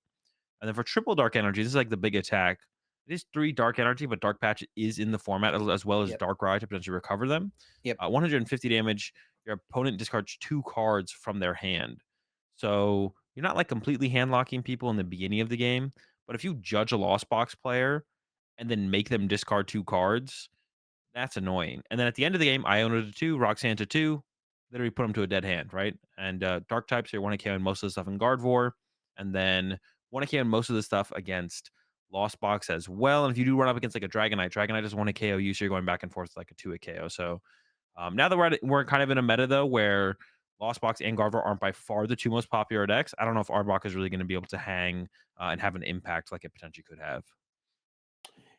And then for triple dark energy, this is like the big attack. It is 3 dark energy, but Dark Patch is in the format as well as Yep. Dark Ride to potentially recover them. Yep. 150 damage. Your opponent discards 2 cards from their hand. So you're not like completely hand locking people in the beginning of the game, but if you judge a Lost Box player and then make them discard 2 cards, that's annoying. And then at the end of the game, Iona to 2, Roxanne to 2, literally put them to a dead hand, right? And dark types, you want to KO most of the stuff in Gardevoir, and then want to KO most of the stuff against Lost Box as well. And if you do run up against like a Dragonite, Dragonite doesn't want to KO you, so you're going back and forth like a 2 KO. So now that we're kind of in a meta though, where Lost Box and Gardevoir aren't by far the two most popular decks, I don't know if Arbok is really going to be able to hang and have an impact like it potentially could have.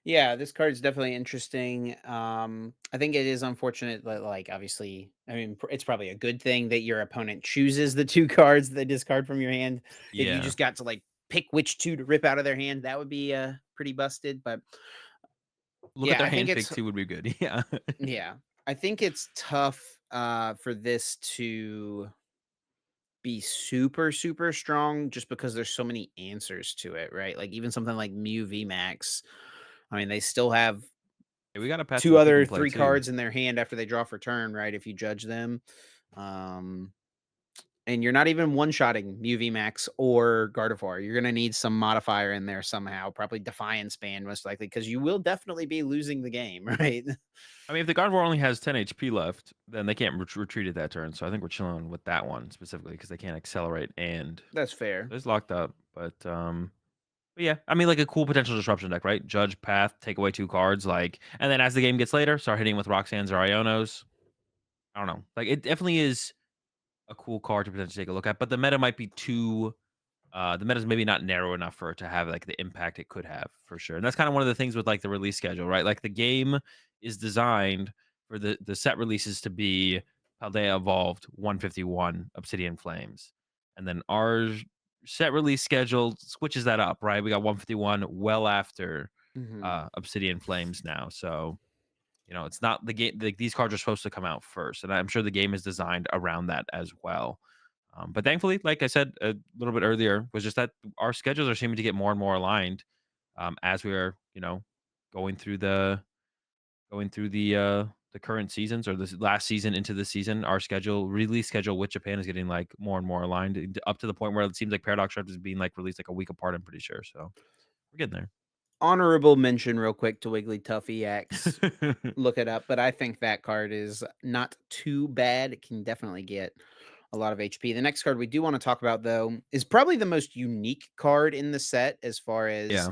Yeah, this card is definitely interesting. I think it is unfortunate that, like, obviously, I mean, it's probably a good thing that your opponent chooses the 2 cards they discard from your hand. If you Yeah. just got to, like, pick which 2 to rip out of their hand, that would be, pretty busted, but Look at yeah, their I think hand it's pick too would be good. Yeah. yeah, I think it's tough, for this to be super, super strong just because there's so many answers to it, right? Like, even something like Mew VMAX, I mean, they still have Hey, we got a Path to 2 the Peak other in play 3 too. cards in their hand after they draw for turn, right, if you judge them. Um, and you're not even one-shotting UV Max or Gardevoir. You're gonna need some modifier in there somehow, probably Defiance Band most likely, because you will definitely be losing the game, right? I mean, if the Gardevoir only has 10 HP left, then they can't retreat at that turn. So I think we're chilling with that one specifically because they can't accelerate and That's fair. it's locked up. But yeah, I mean, like a cool potential disruption deck, right? Judge Path, take away 2 cards, like, and then as the game gets later, start hitting with Roxanne's or Ionos. I don't know. Like, it definitely is a cool card to potentially take a look at, but the meta might be too the meta's maybe not narrow enough for it to have like the impact it could have for sure. And that's kind of one of the things with like the release schedule, right? Like the game is designed for the set releases to be Paldea Evolved 151 Obsidian Flames. And then our set release schedule switches that up, right? We got 151 well after Mhm. Obsidian Flames now. So, it's not the game, like these cards are supposed to come out first. And I'm sure the game is designed around that as well. But thankfully, like I said a little bit earlier, was just that our schedules are seeming to get more and more aligned as we are, going through the current seasons or this last season into the season. Our release schedule with Japan is getting like more and more aligned up to the point where it seems like Paradox Drift is being like released like a week apart. I'm pretty sure, so we're getting Honorable mention real quick to Wigglytuff EX. there. Look it up, but I think that card is not too bad. It can definitely get a lot of HP. The next card we do want to talk about, though, is probably the most unique card in the set as far as Yeah,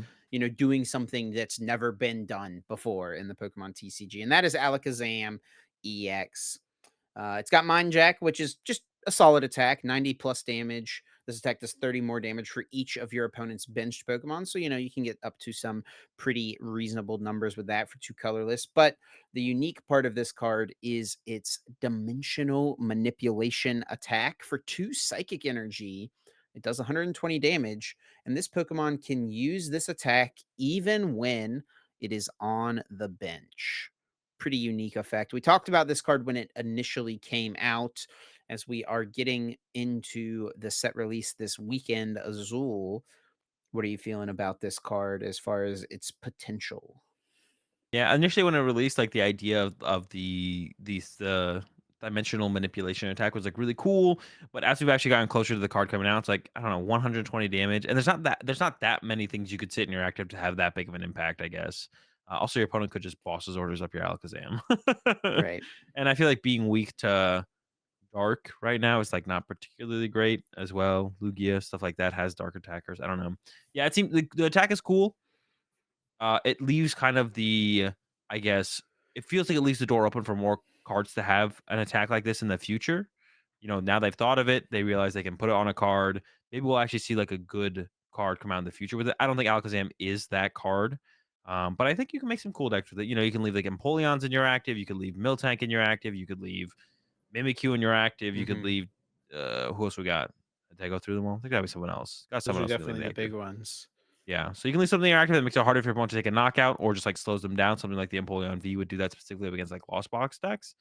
doing something that's never been done before in the Pokemon TCG, and that is Alakazam EX. It's got Mind Jack, which is just a solid attack, 90 plus damage. This attack does 30 more damage for each of your opponent's benched Pokemon. So, you can get up to some pretty reasonable numbers with that for two colorless. But the unique part of this card is its dimensional manipulation attack for two psychic energy. It does 120 damage, and this Pokemon can use this attack even when it is on the bench. Pretty unique effect. We talked about this card when it initially came out. As we are getting into the set release this weekend, Azul, what are you feeling about this card as far as its potential? Yeah, initially when it released, like, the idea of the dimensional manipulation attack was, like, really cool, but as we've actually gotten closer to the card coming out, it's like, I don't know, 120 damage, and there's not that many things you could sit in your active to have that big of an impact, I guess. Also, your opponent could just boss his orders up your Alakazam. Right. And I feel like being weak to dark right now is, like, not particularly great as well. Lugia, stuff like that has dark attackers, I don't know. Yeah, it seems the attack is cool. It leaves kind of I guess it feels like it leaves the door open for more cards to have an attack like this in the future. Now they've thought of it, they realize they can put it on a card. Maybe we'll actually see like a good card come out in the future with it. I don't think Alakazam is that card. But I think you can make some cool decks with it. You can leave like Empoleons in your active, you could leave Miltank in your active, you could leave Mimikyu in your active, you could Hmm. leave who else we got? Did I go through them all? I think gotta be someone else. Got Those someone are else we leave definitely in the the active. big ones. Yeah, so you can leave something active that makes it harder for your opponent to take a knockout, or just like slows them down. Something like the Empoleon V would do that specifically against like Lost Box decks. Is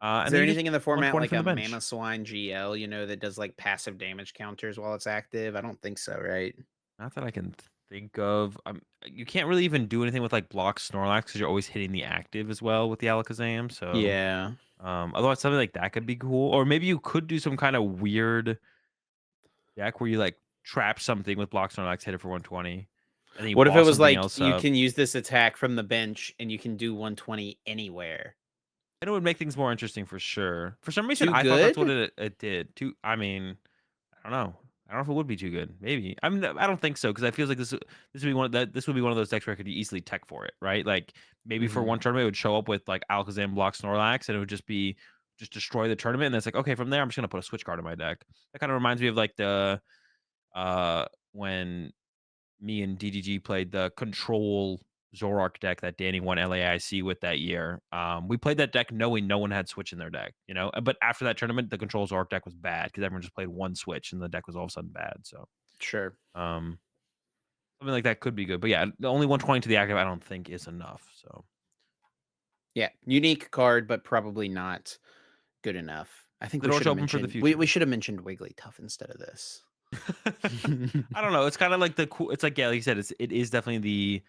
And then there you just anything in the format 120 like from a the bench. Mamoswine GL, that does like passive damage counters while it's active? I don't think so, right? Not that I can think of. You can't really even do anything with like block Snorlax because you're always hitting the active as well with the Alakazam. So, Yeah. otherwise something like that could be cool. Or maybe you could do some kind of weird deck where you like trap something with block Snorlax, hit it for 120, and then you What if it boss was something like else you up. can use this attack from the bench and you can do 120 anywhere? And it would make things more interesting for sure. For some reason, Too I thought that's what good? it did. Too. I mean, I don't know. I don't know if it would be too good. Maybe. I mean, I don't think so because I feel like this would be one of those decks where I could easily tech for it, right? Like maybe for Mhm. one tournament it would show up with like Alakazam block Snorlax, and it would just destroy the tournament. And it's like, okay, from there I'm just gonna put a switch card in my deck. That kind of reminds me of like the when me and DDG played the control Zoroark deck that Danny won LAIC with that year. We played that deck knowing no one had Switch in their deck. But after that tournament, the control Zoroark deck was bad because everyone just played one Switch and the deck was all of a sudden bad. So, Sure. um, something like that could be good. But yeah, the only 120 to the active, I don't think is enough. So, Yeah, unique card, but probably not good enough. I think the we door's should have open for the mentioned we future. should have mentioned Wigglytuff instead of this. I don't know. It's kind of like the cool. It's like yeah, like you said, it is definitely the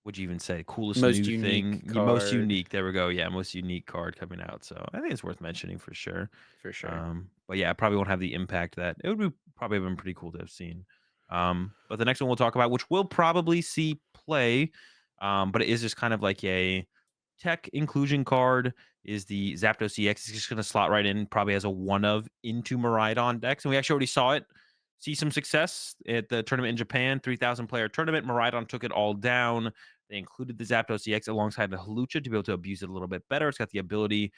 would you even say coolest Most new thing? unique Most card unique. There we go. Yeah, most unique card coming out. So I think it's worth mentioning for sure. for sure. But yeah, it probably won't have the impact that it would be probably have been pretty cool to have seen. But the next one we'll talk about, which we'll probably see play, but it is just kind of like a tech inclusion card, is the Zapdos EX. It's just going to slot right in, probably as a one of into Miraidon decks. And we actually already saw it see some success at the tournament in Japan, 3,000 player tournament. Miraidon took it all down. They included the Zapdos EX alongside the Halucha to be able to abuse it a little bit better. It's got the ability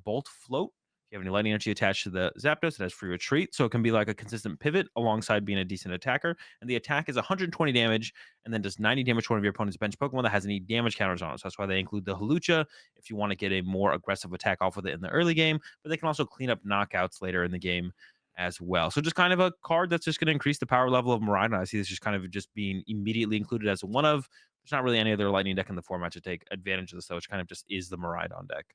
Bolt Float. If you have any lightning energy attached to the Zapdos, it has free retreat, so it can be like a consistent pivot alongside being a decent attacker. And the attack is 120 damage, and then does 90 damage to one of your opponent's bench Pokemon that has any damage counters on it. So that's why they include the Halucha if you want to get a more aggressive attack off with it in the early game. But they can also clean up knockouts later in the game as well. So just kind of a card that's just going to increase the power level of Miraidon. I see this just kind of just being immediately included as a one of. There's not really any other lightning deck in the format to take advantage of this, though, which kind of just is the Miraidon deck.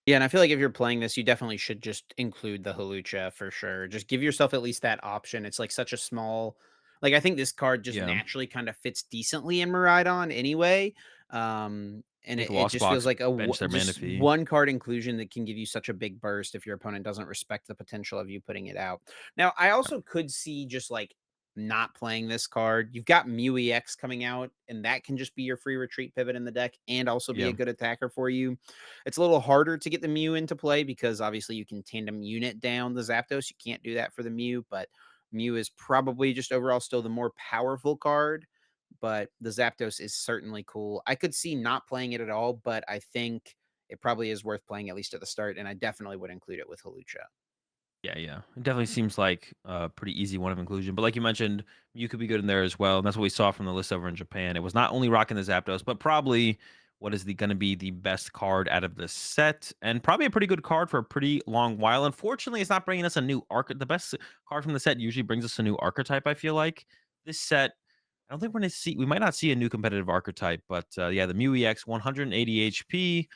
Yeah, and I feel like if you're playing this, you definitely should just include the Halucha for sure. Just give yourself at least that option. It's like such a small I think this card just Yeah. naturally kind of fits decently in Miraidon anyway. And With it Lost just feels Box, like bench their just Manaphy. one card inclusion that can give you such a big burst if your opponent doesn't respect the potential of you putting it out. Now, I Yeah. also could see just like not playing this card. You've got Mew EX coming out, and that can just be your free retreat pivot in the deck and also be a Yeah. good attacker for you. It's a little harder to get the Mew into play because obviously you can tandem unit down the Zapdos. You can't do that for the Mew, but Mew is probably just overall still the more powerful card. but the Zapdos is certainly cool. I could see not playing it at all, but I think it probably is worth playing at least at the start, and I definitely would include it with Halucha. Yeah, yeah. It definitely seems like a pretty easy one of inclusion. But like you mentioned, you could be good in there as well. And that's what we saw from the list over in Japan. It was not only rocking the Zapdos, but probably what is the going to be the best card out of the set, and probably a pretty good card for a pretty long while. Unfortunately, it's not bringing us a new arc. The best card from the set usually brings us a new archetype. I feel like this set. I don't think we're going to see. We might not see a new competitive archetype, but yeah, the Mew EX 180 HP.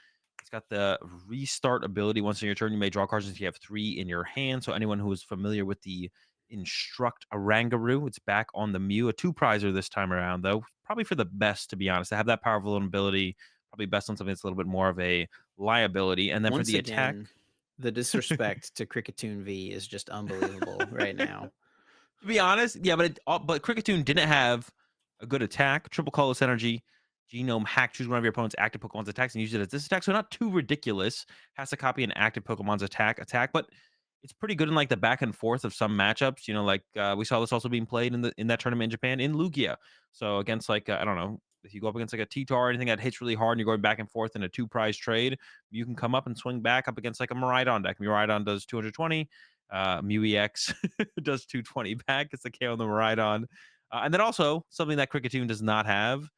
It's got the restart ability. Once in your turn, you may draw cards if you have 3 in your hand. So anyone who is familiar with the Instruct Orangaroo, it's back on the Mew. A 2-prizer this time around, though. Probably for the best, to be honest. To have that powerful ability, probably best on something that's a little bit more of a liability. And then for Once the attack, again, the disrespect to Cricketune V is just unbelievable right now. to be honest, yeah, but Kricketune didn't have a good attack. Triple Colorless Energy, Genome Hack, choose one of your opponent's active Pokemon's attacks and use it as this attack. So not too ridiculous. Has to copy an active Pokemon's attack, but it's pretty good in like the back and forth of some matchups. You know, like we saw this also being played in that tournament in Japan in Lugia. So against like I don't know. If you go up against like a T-Tar or anything that hits really hard and you're going back and forth in a 2-prize trade, you can come up and swing back up against like a Miraidon deck. Miraidon does 220. Mew EX does 220 back. It's the KO on the Miraidon. And then also something that Cricketune does not have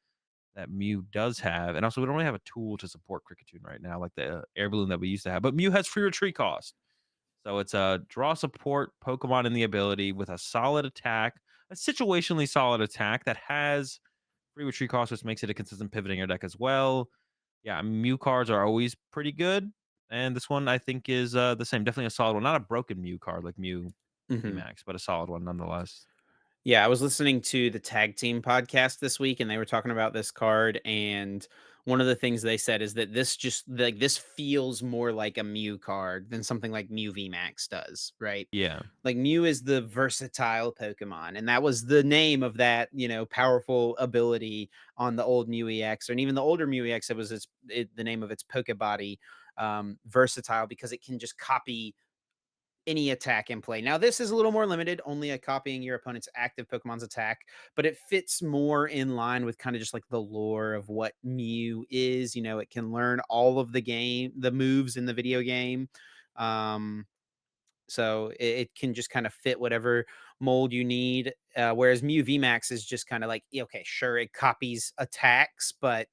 that Mew does have. And also we don't really have a tool to support Cricketune right now, like the air balloon that we used to have. But Mew has free retreat cost. So it's a draw support Pokemon in the ability with a solid attack, a situationally solid attack that has free retreat cost, which makes it a consistent pivoting your deck as well. Yeah, Mew cards are always pretty good, and this one I think is the same. Definitely a solid one. Not a broken Mew card like Mew Mhm. VMAX, but a solid one nonetheless. Yeah, I was listening to the Tag Team podcast this week, and they were talking about this card, and one of the things they said is that this just like this feels more like a Mew card than something like Mew VMAX does, right? Yeah, Like Mew is the versatile Pokemon, and that was the name of that, powerful ability on the old Mew EX, and even the older Mew EX. It was the name of its Pokebody, versatile because it can just copy any attack in play. Now, this is a little more limited, only a copying your opponent's active Pokemon's attack, but it fits more in line with kind of just like the lore of what Mew is. It can learn all of the moves in the video game. Um, so it can just kind of fit whatever mold you need. Whereas Mew VMAX is just kind of like, yeah, okay, sure, it copies attacks, but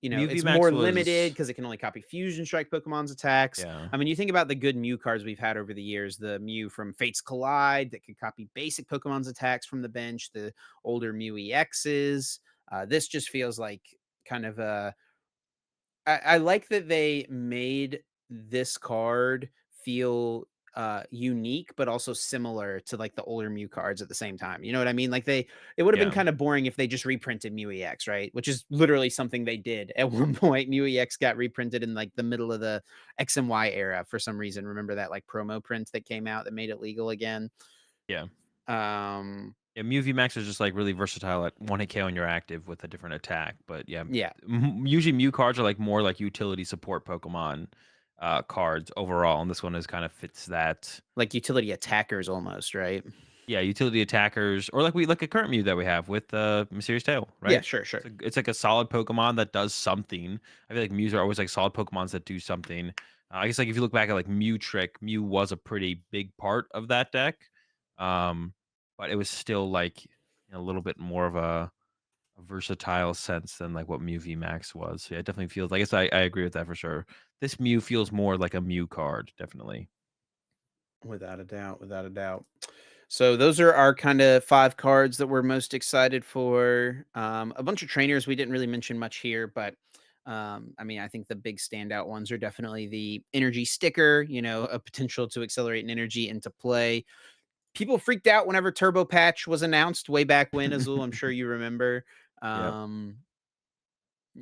Mew it's VMAX more limited was because it can only copy Fusion Strike Pokemon's attacks. yeah, I mean, you think about the good Mew cards we've had over the years, the Mew from Fates Collide that could copy basic Pokemon's attacks from the bench, the older Mew EXs. This just feels like kind of a I like that they made this card feel unique, but also similar to like the older Mew cards at the same time. You know what I mean? Like it would have been yeah, kind of boring if they just reprinted Mew EX, right? Which is literally something they did at one point. Mew EX got reprinted in like the middle of the X and Y era for some reason. Remember that like promo print that came out that made it legal again? yeah. Um, Yeah, Mew VMAX is just like really versatile at 1 hit KO when you're active with a different attack. But yeah, yeah, usually Mew cards are like more like utility support Pokemon cards overall, and this one is kind of fits that. like utility attackers almost, right? Yeah, utility attackers, or like we like a current Mew that we have with Mysterious Tail, Yeah, right? sure, sure. It's like a solid Pokemon that does something. I feel like Mews are always like solid Pokemons that do something. I guess like if you look back at like Mew Trick, Mew was a pretty big part of that deck, um, but it was still like a little bit more of a versatile sense than like what Mew V Max was. So yeah, it definitely feels. I guess I agree with that for sure. This Mew feels more like a Mew card, definitely. Without a doubt, without a doubt. So those are our kind of 5 cards that we're most excited for. A bunch of trainers we didn't really mention much here, but I mean, I think the big standout ones are definitely the energy sticker, a potential to accelerate an energy into play. People freaked out whenever Turbo Patch was announced way back when, Azul. I'm sure you remember. Yep. Um,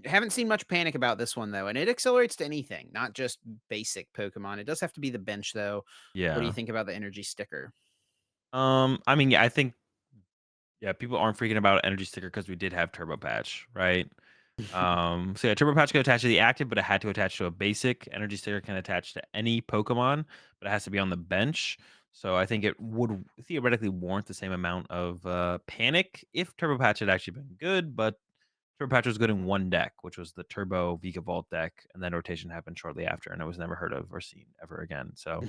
haven't seen much panic about this one though, and it accelerates to anything, not just basic Pokemon. It does have to be the bench though. What do you Yeah. think about the energy sticker? I mean, yeah, I think yeah, people aren't freaking about energy sticker because we did have Turbo Patch, right? So yeah, Turbo Patch can attach to the active, but it had to attach to a basic. Energy sticker can attach to any Pokemon, but it has to be on the bench. So I think it would theoretically warrant the same amount of panic if Turbo Patch had actually been good, but Turbo Patch was good in one deck, which was the Turbo Vika Vault deck, and then rotation happened shortly after, and it was never heard of or seen ever again. So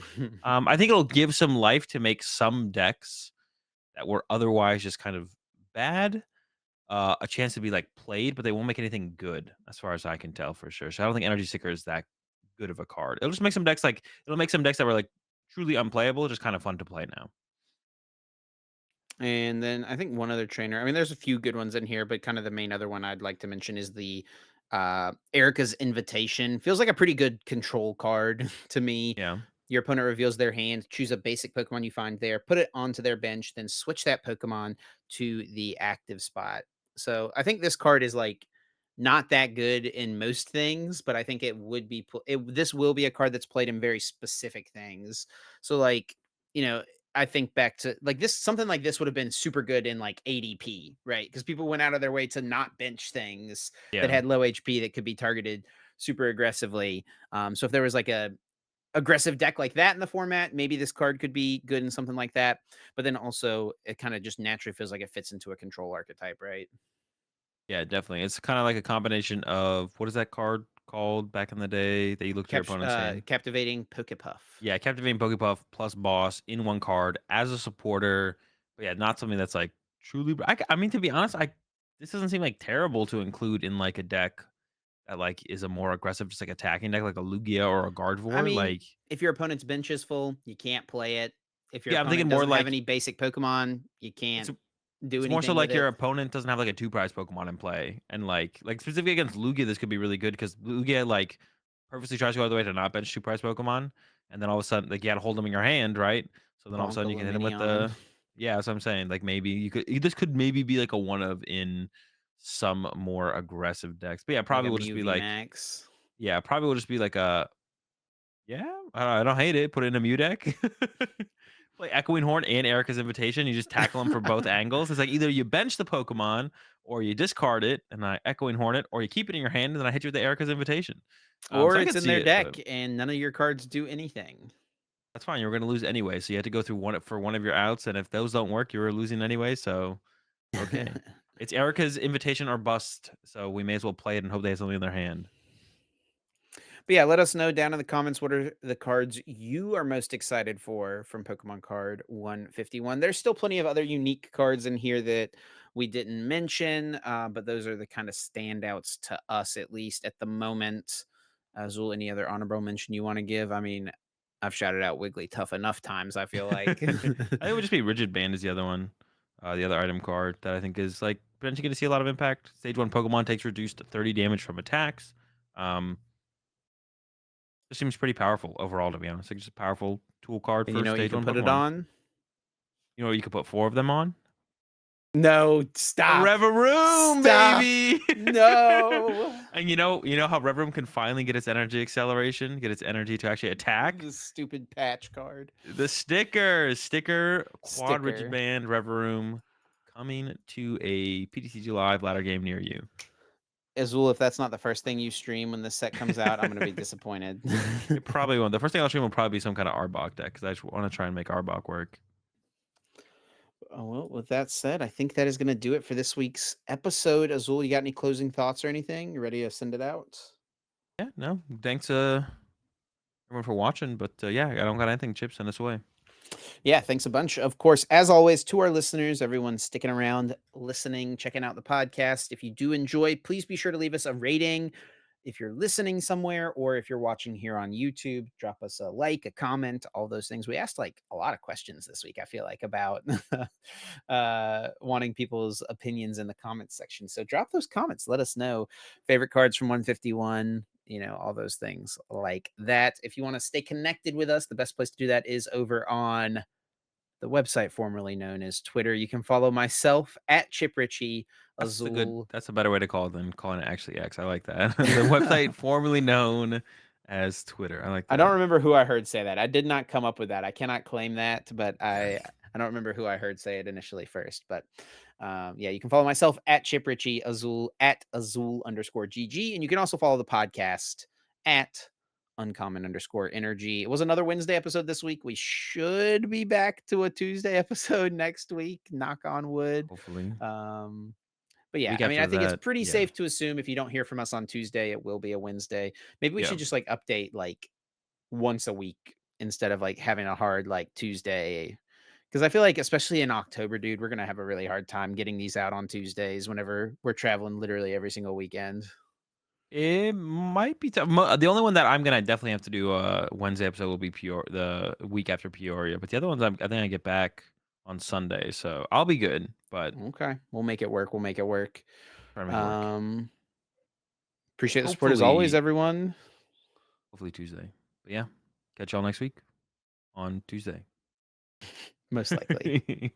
I think it'll give some life to make some decks that were otherwise just kind of bad a chance to be like played, but they won't make anything good as far as I can tell for sure. So I don't think Energy Seeker is that good of a card. It'll just make some decks like it'll make some decks that were like truly unplayable, just kind of fun to play now. And then I think one other trainer. I mean, there's a few good ones in here, but kind of the main other one I'd like to mention is the Erica's Invitation. Feels like a pretty good control card to me. Yeah. Your opponent reveals their hand, choose a basic Pokemon you find there, put it onto their bench, then switch that Pokemon to the active spot. So I think this card is like not that good in most things, but I think it would be this will be a card that's played in very specific things. So like, you know, I think back to like this something like this would have been super good in like ADP, right? Because people went out of their way to not bench things that Yeah. had low HP that could be targeted super aggressively. So if there was like a aggressive deck like that in the format, maybe this card could be good in something like that. But then also it kind of just naturally feels like it fits into a control archetype, right? Yeah, definitely. It's kind of like a combination of what is that card called back in the day that you look to your opponent's hand? Captivating Pokepuff. Yeah, Captivating Pokepuff plus Boss in one card as a supporter. But yeah, not something that's like truly. I mean, to be honest, I this doesn't seem like terrible to include in like a deck that like is a more aggressive, just like attacking deck, like a Lugia or a I Gardevoir. mean, Like, if your opponent's bench is full, you can't play it. If your yeah, I'm thinking opponent more doesn't have like any basic Pokemon, you it's can't do It's more so anything with like your it. opponent doesn't have like a two prize Pokemon in play, and like specifically against Lugia, this could be really good because Lugia like purposely tries to go out of the way to not bench two prize Pokemon, and then all of a sudden like you got to hold them in your hand, right? So then all of a Bonk a sudden you can hit them with Luminion, the yeah. That's what I'm saying. Like maybe this could maybe be like a one of in some more aggressive decks, but yeah, like probably a will just Mew be like VMAX. yeah, probably will just be like a yeah, I don't hate it. Put it in a Mew deck. Play Echoing Horn and Erica's Invitation. You just tackle them from both angles. It's like either you bench the Pokemon or you discard it and I Echoing Horn it, or you keep it in your hand and then I hit you with the Erica's Invitation. Or So I it's could in see their it, but deck and none of your cards do anything. that's fine. You're going to lose anyway. So you had to go through one for one of your outs. And if those don't work, you were losing anyway. So, okay. It's Erica's Invitation or bust. So we may as well play it and hope they have something in their hand. But yeah, let us know down in the comments what are the cards you are most excited for from Pokemon Card 151. There's still plenty of other unique cards in here that we didn't mention, but those are the kind of standouts to us, at least at the moment. Azul, any other honorable mention you want to give? I mean, I've shouted out Wigglytuff enough times, I feel I like. think it would just be Rigid Band is the other one. The other item card that I think is like potentially going to see a lot of impact. Stage one Pokemon takes reduced 30 damage from attacks. Um, it seems pretty powerful overall, to be honest. Like just a powerful tool card And you for know what you stage can one put it Pokemon. on? You know, you could put four of them on. No, A stop. Reveroom, Stop. baby. No. And you know how Reveroom can finally get its energy acceleration, get its energy to actually attack. The stupid patch card. The sticker quad rigid Sticker. band Reveroom coming to a PTCG Live ladder game near you. Azul, if that's not the first thing you stream when this set comes out, I'm gonna be disappointed. It probably won't. The first thing I'll stream will probably be some kind of Arbok deck because I just want to try and make Arbok work. Oh, well, with that said, I think that is gonna do it for this week's episode. Azul, you got any closing thoughts or anything? You ready to send it out? Yeah, no, thanks everyone for watching. But yeah, I don't got anything. Chip, send us away. Yeah, thanks a bunch. Of course, as always, to our listeners, everyone sticking around, listening, checking out the podcast. If you do enjoy, please be sure to leave us a rating. If you're listening somewhere or if you're watching here on YouTube, drop us a like, a comment, all those things. We asked like a lot of questions this week, I feel like, about wanting people's opinions in the comments section. So drop those comments. Let us know favorite cards from 151, all those things like that. If you want to stay connected with us, the best place to do that is over on the website formerly known as Twitter. You can follow myself at Chip Ritchie, Azul. That's a better way to call it than calling it actually X. I like that. The website formerly known as Twitter. I like I don't that. remember who I heard say that. I did not come up with that. I cannot claim that, but I don't remember who I heard say it initially first. But yeah, you can follow myself at Chip Ritchie, Azul at Azul_GG, and you can also follow the podcast at @uncommon_energy. It was another Wednesday episode this week. We should be back to a Tuesday episode next week, knock on wood. Hopefully. Um, but yeah, Week I mean, I after think it's that, pretty yeah. safe to assume if you don't hear from us on Tuesday, it will be a Wednesday. Maybe we Yeah. should just like update like once a week instead of like having a hard like Tuesday. Because I feel like, especially in October, dude, we're gonna have a really hard time getting these out on Tuesdays whenever we're traveling literally every single weekend. It might be tough. The only one that I'm gonna definitely have to do Wednesday episode will be the week after Peoria, but the other ones I think I get back on Sunday, so I'll be good. But Okay, we'll make it work. We'll make it work. try to make it work. Um, appreciate the support as always, Hopefully, everyone. hopefully Tuesday. But yeah, catch y'all next week on Tuesday. Most likely.